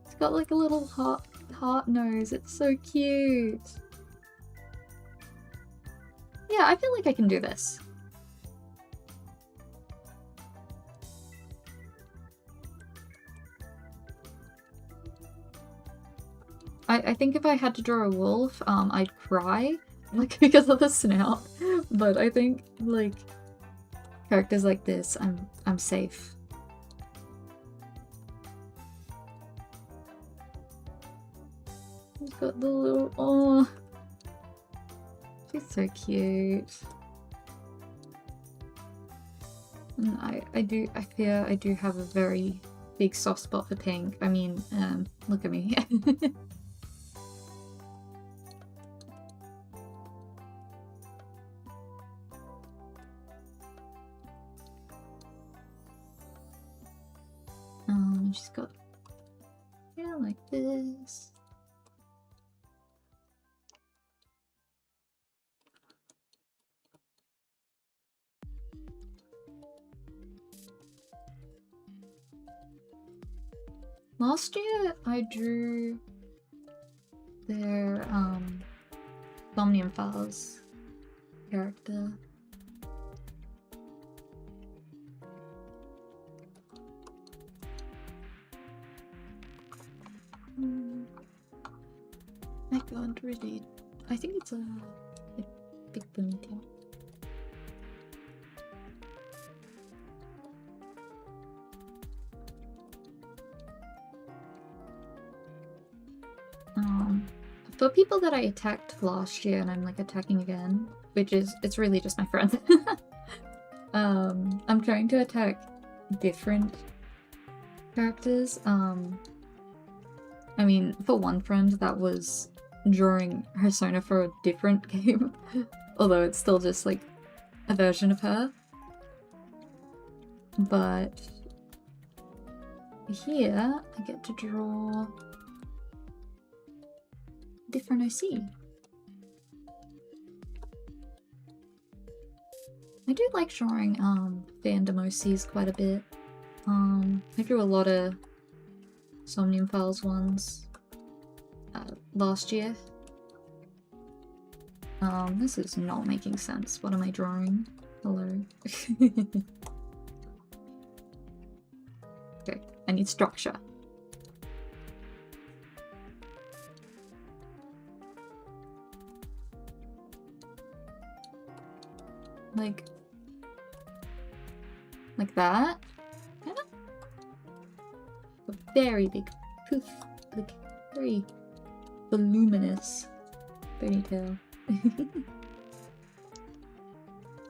It's got like a little heart nose. It's so cute. Yeah, I feel like I can do this. I think if I had to draw a wolf, I'd cry, like, because of the snout. But I think, like, characters like this, I'm safe. She's got the little, oh, she's so cute. And I fear I do have a very big soft spot for pink. I mean, look at me. She's got hair like this. Last year I drew their Somnium Files character. I can't really. I think it's a big ponytail. For people that I attacked last year and I'm like attacking again, which is, it's really just my friends. I'm trying to attack different characters. I mean, for one friend, that was drawing Persona for a different game, although it's still just like a version of her. But here, I get to draw different OC. I do like drawing fandom OCs quite a bit. I drew a lot of Somnium Files ones last year. This is not making sense. What am I drawing? Hello. Okay, I need structure. Like that. Yeah. A very big poof, like very voluminous ponytail.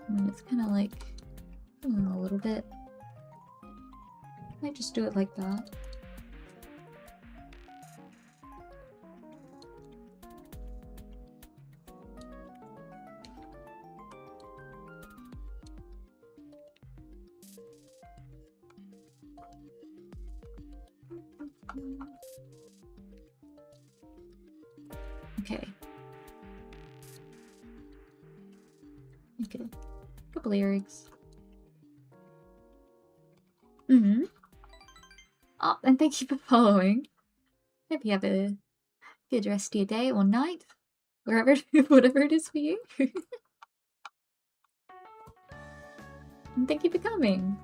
And it's kind of like a little bit. Might just do it like that. Okay. Okay. Couple earrings. Oh, and thank you for following. Hope you have a good rest of your day or night. Wherever, whatever it is for you. And thank you for coming.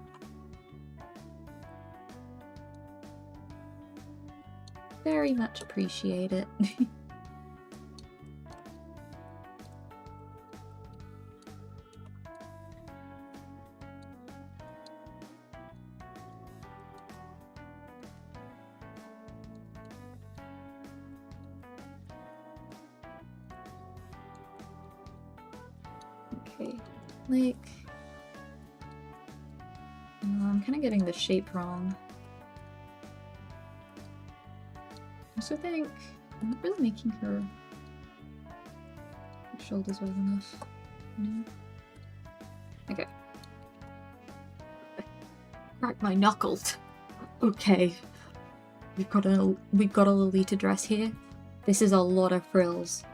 Very much appreciate it. Okay, like... I'm kind of getting the shape wrong. I also think I'm not really making her shoulders well enough. No. Okay. Crack my knuckles. Okay. We've got a Lolita dress here. This is a lot of frills.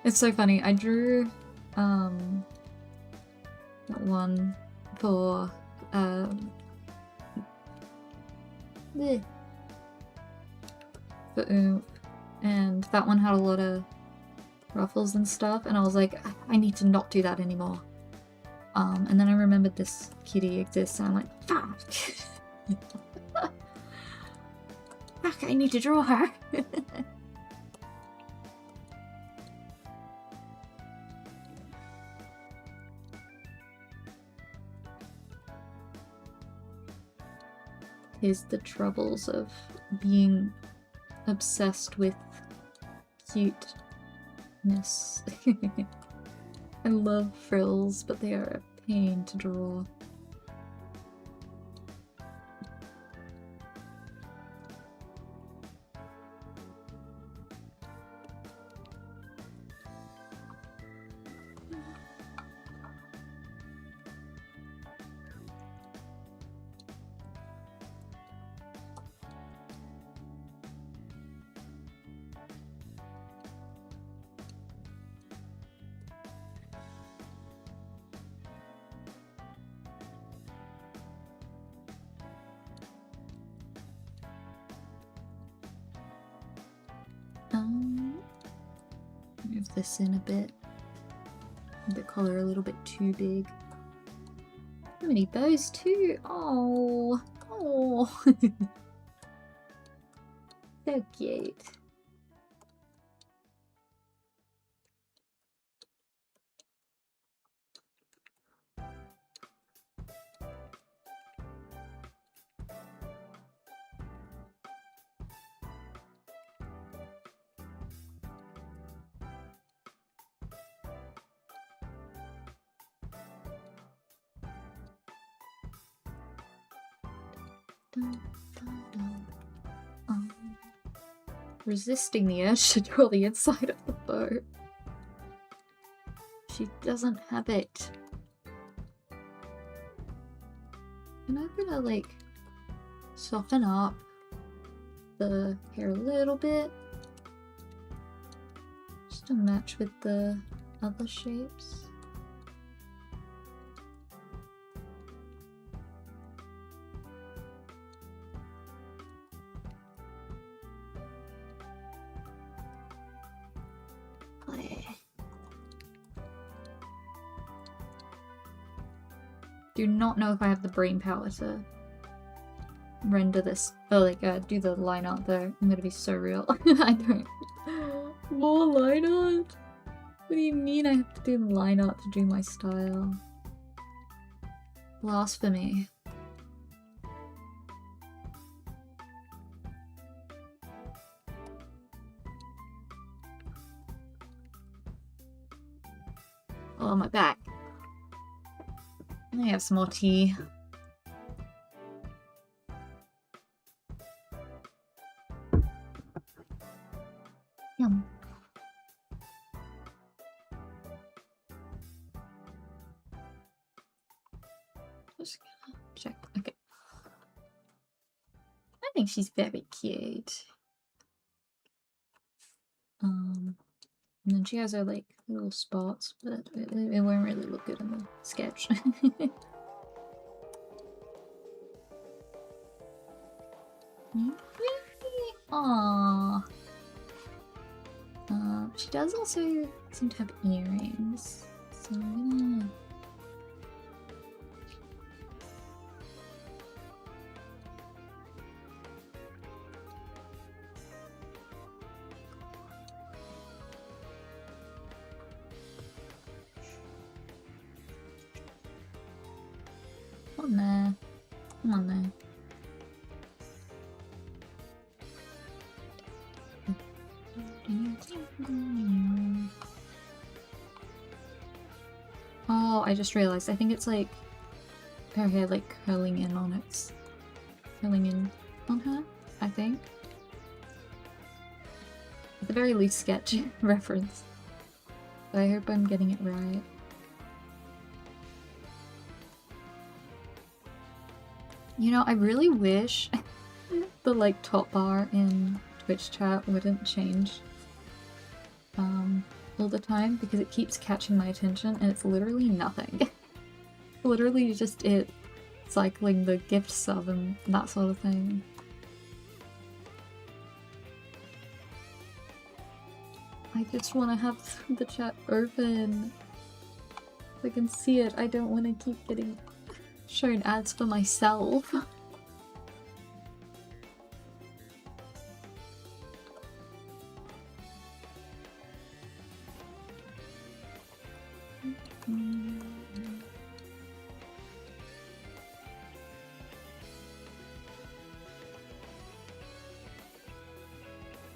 It's so funny. I drew that one for and that one had a lot of ruffles and stuff, and I was like, I need to not do that anymore. And then I remembered this kitty exists, and I'm like, fuck! Fuck, I need to draw her! Is the troubles of being obsessed with cuteness. I love frills, but they are a pain to draw. Move this in a bit. The color a little bit too big. How many bows too? Oh, oh, so cute. Resisting the urge to draw the inside of the bow. She doesn't have it. And I'm gonna like soften up the hair a little bit just to match with the other shapes. Do not know if I have the brain power to render this, or like do the line art though. I'm gonna be so real. I don't. More line art? What do you mean I have to do the line art to do my style? Blasphemy. Oh, my back. Let me have some more tea. Yum. Just gonna check. Okay. I think she's very cute. And then she has her like little spots, but it won't really look good in the sketch. Aww. She does also seem to have earrings, so I'm gonna... Come on there. Come on there. Oh, I just realized. I think it's like her hair like curling in on its... curling in on her, I think. It's a very loose sketch reference. But I hope I'm getting it right. You know, I really wish the like top bar in Twitch chat wouldn't change all the time, because it keeps catching my attention and it's literally nothing. Literally just it cycling the gift sub and that sort of thing. I just want to have the chat open so I can see it. I don't want to keep getting shown ads for myself.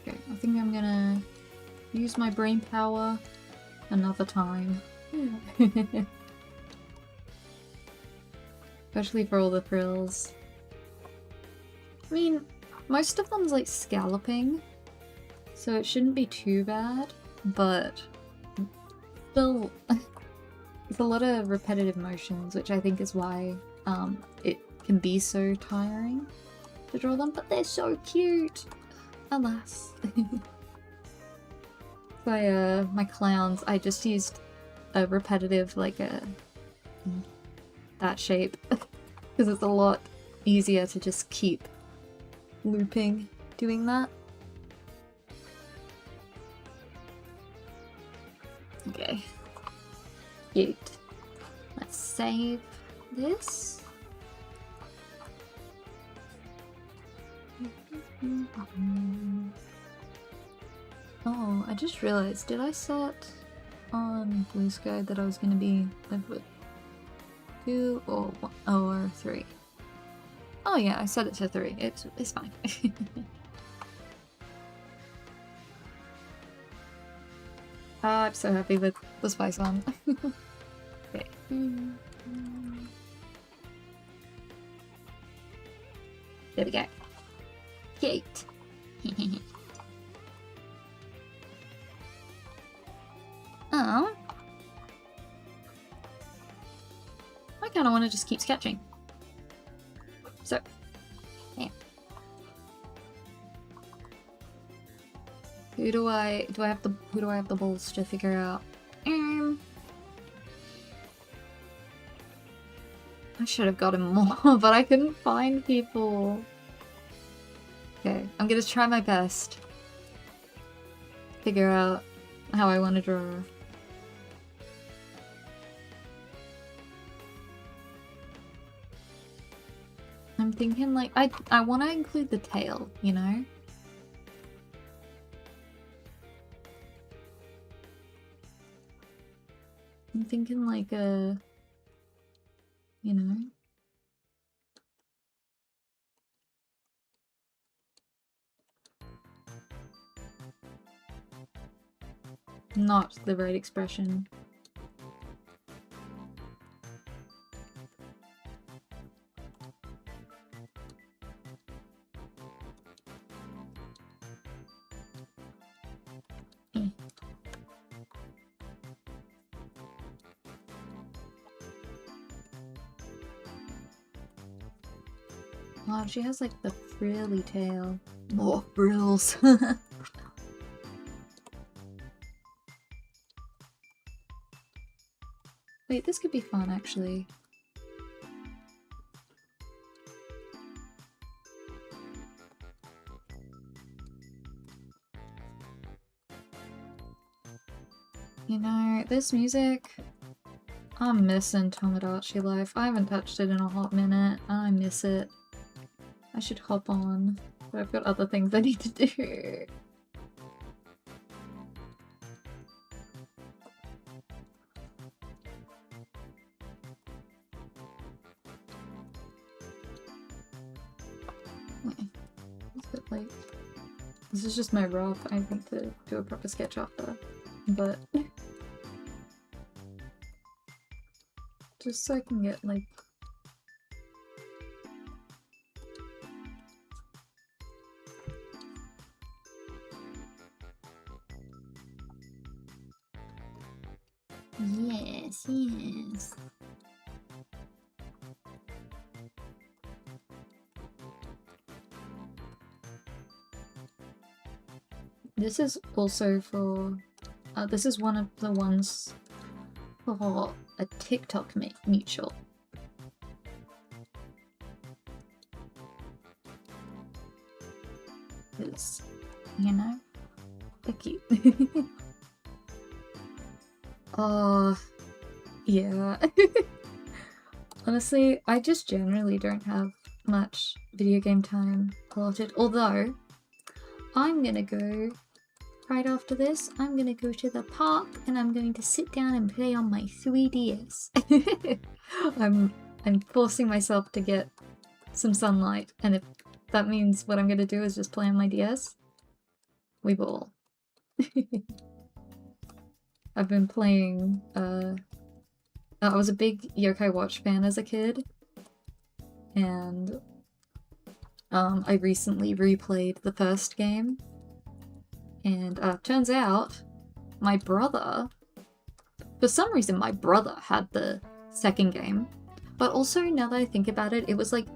Okay, I think I'm gonna use my brain power another time. Especially for all the frills. I mean, most of them's like scalloping, so it shouldn't be too bad, but still, it's a lot of repetitive motions, which I think is why it can be so tiring to draw them, but they're so cute! Alas. My clowns, I just used a repetitive, like that shape, because it's a lot easier to just keep looping doing that. Okay. Cute. Let's save this. Oh, I just realized, did I set on Blue Sky that I was going to be level 2 or 1, or 3? Oh yeah, I set it to 3. It's fine. I'm so happy with the spice one. Okay. There we go. Cute. Oh. I kind of want to just keep sketching. So, yeah. Who do I have the balls to figure out? I should have gotten more, but I couldn't find people. Okay, I'm gonna try my best. Figure out how I want to draw. I'm thinking like, I want to include the tail, you know? I'm thinking like a, you know? Not the right expression. Wow, she has like the frilly tail. More frills. Wait, this could be fun actually. You know, this music, I'm missing Tomodachi Life. I haven't touched it in a hot minute, and I miss it. I should hop on, but I've got other things I need to do. Wait, it's a bit late. This is just my rough. I need to do a proper sketch after, but just so I can get like yes, yes. This is also for this is one of the ones for a TikTok mutual. It's, you know, they're cute. Yeah. Honestly, I just generally don't have much video game time allotted, although I'm gonna go right after this. I'm gonna go to the park and I'm going to sit down and play on my 3DS. I'm forcing myself to get some sunlight, and if that means what I'm gonna do is just play on my DS, we ball. I've been playing, I was a big Yokai Watch fan as a kid, and I recently replayed the first game, and turns out my brother, for some reason my brother had the second game, but also now that I think about it, it was like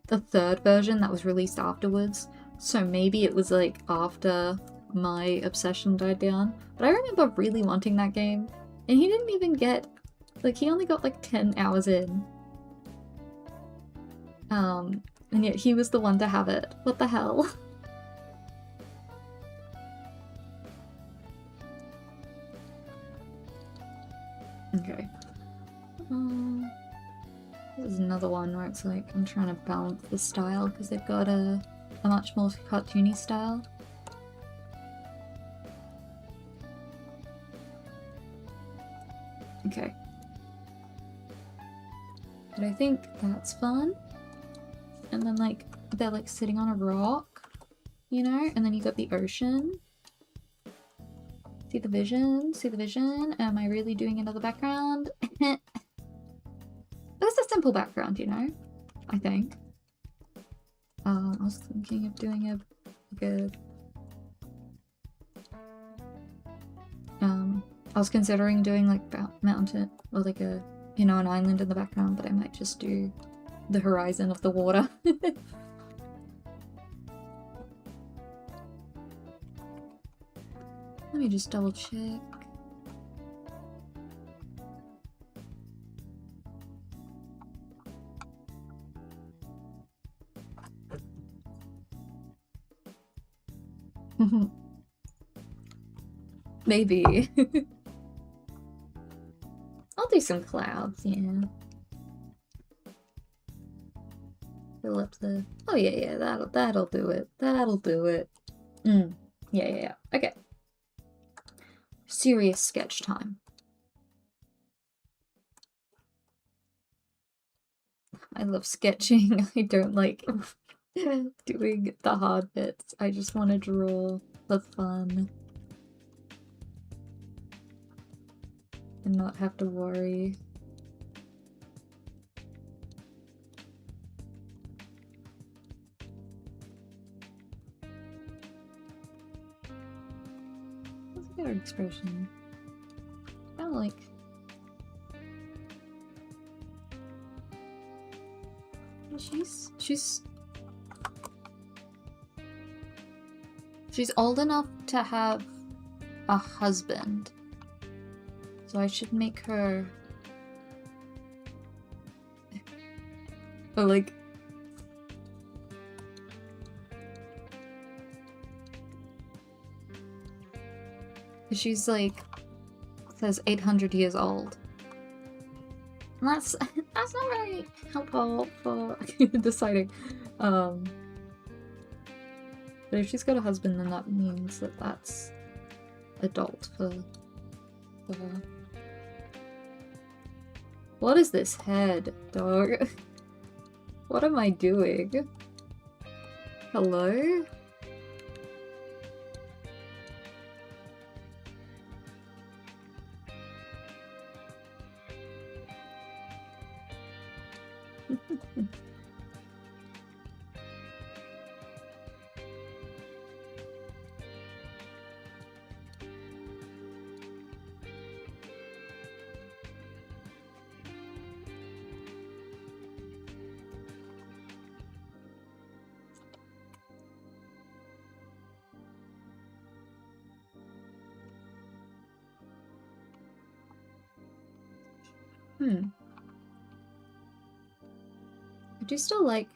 the third version that was released afterwards, so maybe it was like after my obsession died down. But I remember really wanting that game, and he didn't even get, like, he only got like 10 hours in. And yet he was the one to have it. What the hell? Okay. This is another one where it's like, I'm trying to balance the style because they've got a much more cartoony style. Okay. But I think that's fun. And then like, they're like sitting on a rock, you know? And then you got the ocean. See the vision? See the vision? Am I really doing another background? That's a simple background, you know? I think. I was thinking of doing a I was considering doing like mountain or like a, you know, an island in the background, but I might just do the horizon of the water. Let me just double check. Maybe. I'll do some clouds, yeah. Fill up the... Oh yeah, that'll do it. That'll do it. Yeah. Okay. Serious sketch time. I love sketching. I don't like doing the hard bits. I just want to draw for fun. And not have to worry. That's a good expression. I She's old enough to have a husband. So I should make her... Or like... She's like... says 800 years old. And that's not very helpful for deciding. But if she's got a husband, then that means that that's adult for her. What is this head, dog? What am I doing? Hello? I do still like...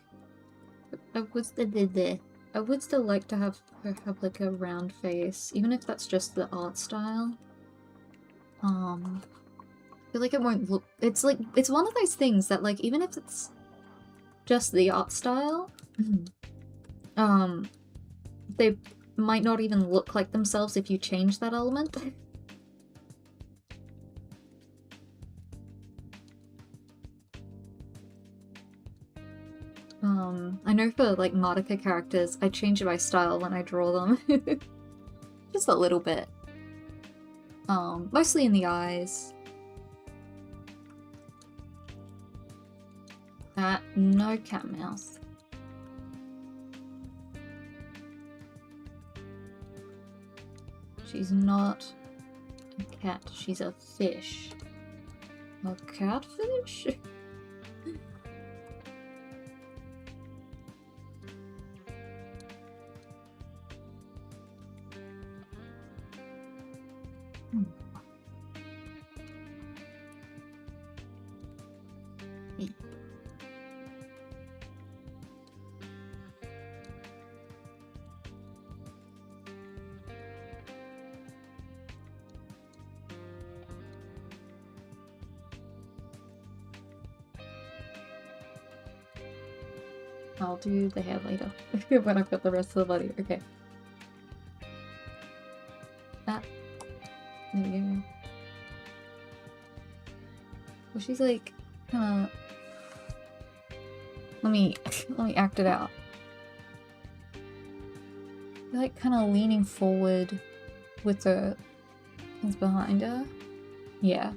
I would still like to have her have like a round face, even if that's just the art style. I feel like it won't look... It's like, it's one of those things that like, even if it's just the art style, they might not even look like themselves if you change that element. I know for like Madoka characters, I change my style when I draw them. Just a little bit. Mostly in the eyes. No cat mouth. She's not a cat, she's a fish. A catfish? I'll do the hair later when I've got the rest of the body. Okay. There we go. Well, she's like kinda... Let me act it out. You're like kinda leaning forward with the things behind her. Yeah.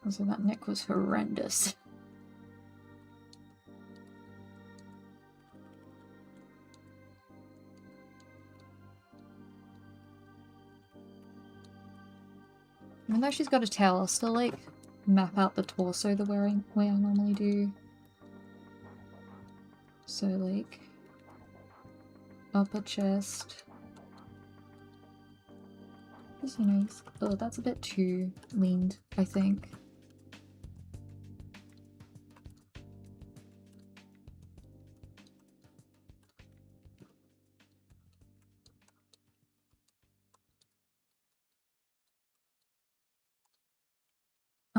Also, that neck was horrendous. Even though she's got a tail, I'll still like map out the torso the way I normally do. So like upper chest. Just, you know, oh, that's a bit too leaned, I think.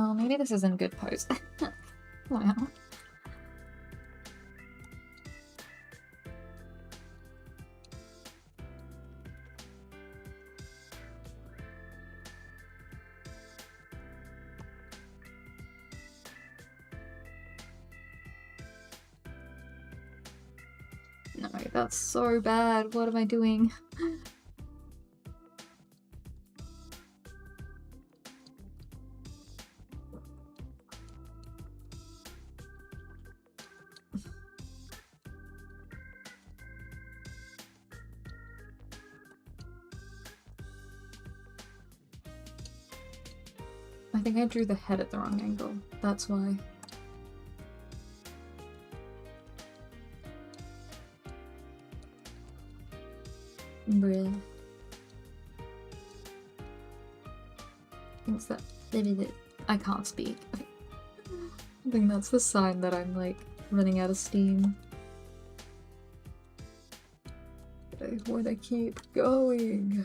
Oh, maybe this isn't a good pose. Wow. No, that's so bad. What am I doing? I I think I drew the head at the wrong angle. That's why. Bruh. What's that? I can't speak. I think that's the sign that I'm like running out of steam. But I wanna keep going.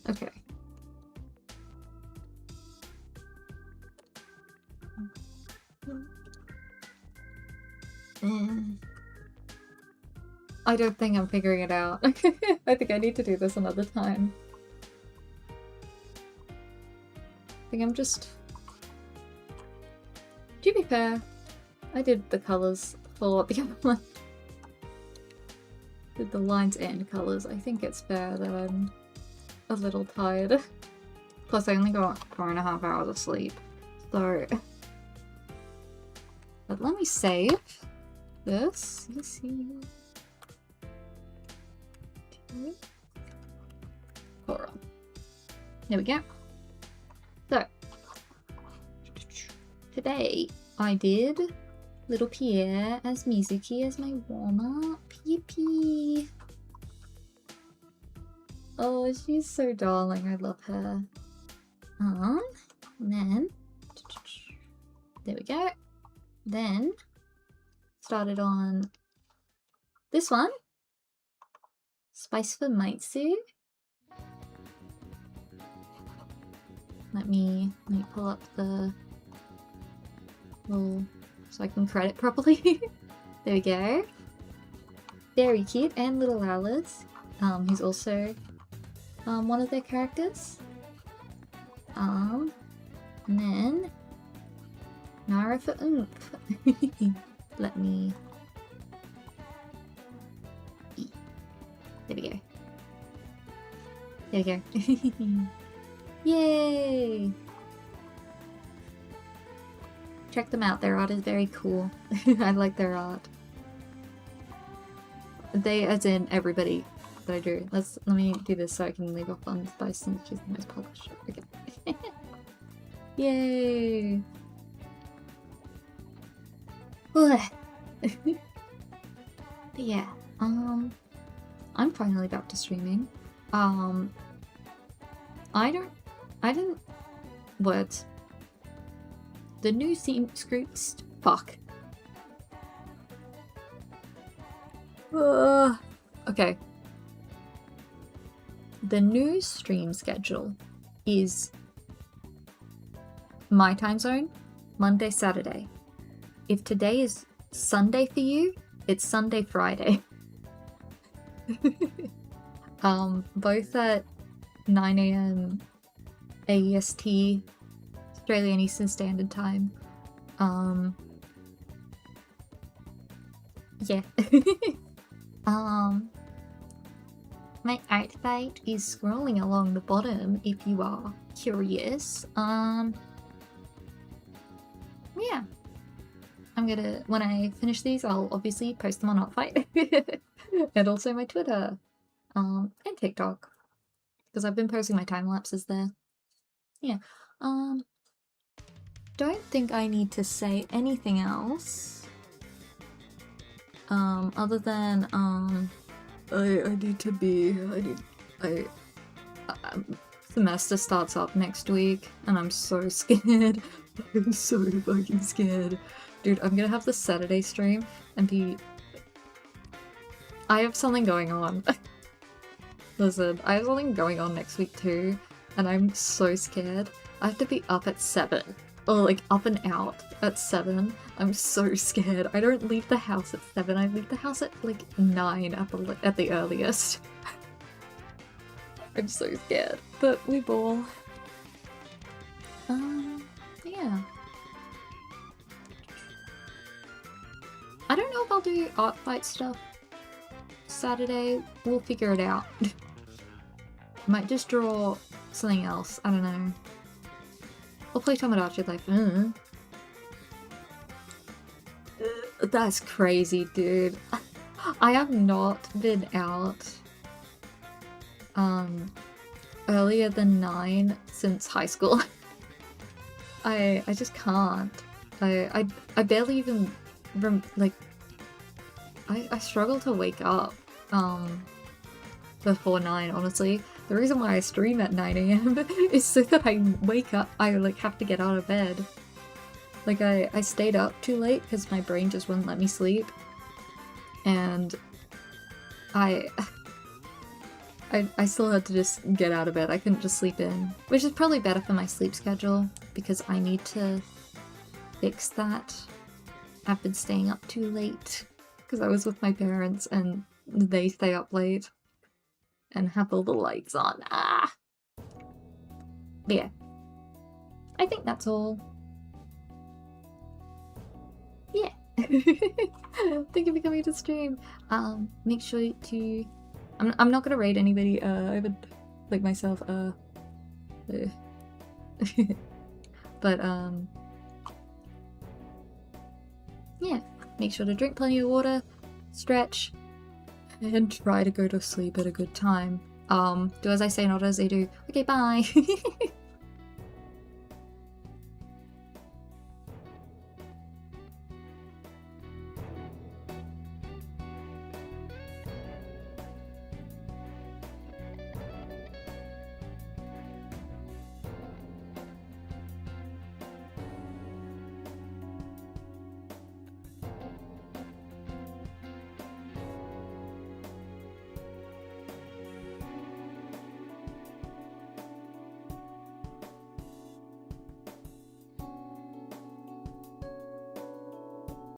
Okay. I don't think I'm figuring it out. I think I need to do this another time. I think I'm just... To be fair, I did the colours for the other one. Did the lines and colours. I think it's fair that I'm a little tired. Plus I only got 4.5 hours of sleep. So... But let me save this. Let's see. Coral. There we go. So, today I did little Pierre as Mizuki as my warm-up. Yippee! Oh, she's so darling. I love her. And then there we go. Then started on this one. Spice for Maitsu. Let me pull up the little so I can credit properly. There we go. Very cute, and little Alice, who's also one of their characters. And then Nara for Oomph. Let me. There we go. There we go. Yay! Check them out, their art is very cool. I like their art. They, as in everybody that I drew. Let me do this so I can leave off on Spice since she's the most polished. Okay. Yay! But yeah, I'm finally back to streaming. What? The new theme scripts? Fuck. Okay. The new stream schedule is my time zone, Monday, Saturday. If today is Sunday for you, it's Sunday, Friday. Both at 9 AM AEST, Australian Eastern Standard Time. Yeah. My art fate is scrolling along the bottom if you are curious. Yeah. I'm gonna, when I finish these, I'll obviously post them on Artfight. And also my Twitter. And TikTok. Because I've been posting my time lapses there. Yeah. Don't think I need to say anything else. Other than, I need to be, semester starts up next week, and I'm so scared. I'm so fucking scared. Dude, I'm gonna have the Saturday stream and be... I have something going on. Listen, I have something going on next week too, and I'm so scared. I have to be up at 7. Or like up and out at 7. I'm so scared. I don't leave the house at 7. I leave the house at like 9 at the earliest. I'm so scared. But we ball. Yeah. I don't know if I'll do art fight stuff Saturday. We'll figure it out. Might just draw something else. I don't know. Or play Tomodachi Life. That's crazy, dude. I have not been out earlier than 9 since high school. I just can't. I barely even like I struggle to wake up before 9, honestly. The reason why I stream at 9 AM is so that I wake up, I like have to get out of bed. Like I stayed up too late because my brain just wouldn't let me sleep. And I still had to just get out of bed. I couldn't just sleep in. Which is probably better for my sleep schedule because I need to fix that. I've been staying up too late because I was with my parents and they stay up late and have all the lights on. Ah! But yeah. I think that's all. Yeah. Thank you for coming to stream. Make sure to... I'm not gonna raid anybody, I haven't, like, myself, but, yeah, make sure to drink plenty of water, stretch, and try to go to sleep at a good time. Do as I say, not as I do. Okay, bye!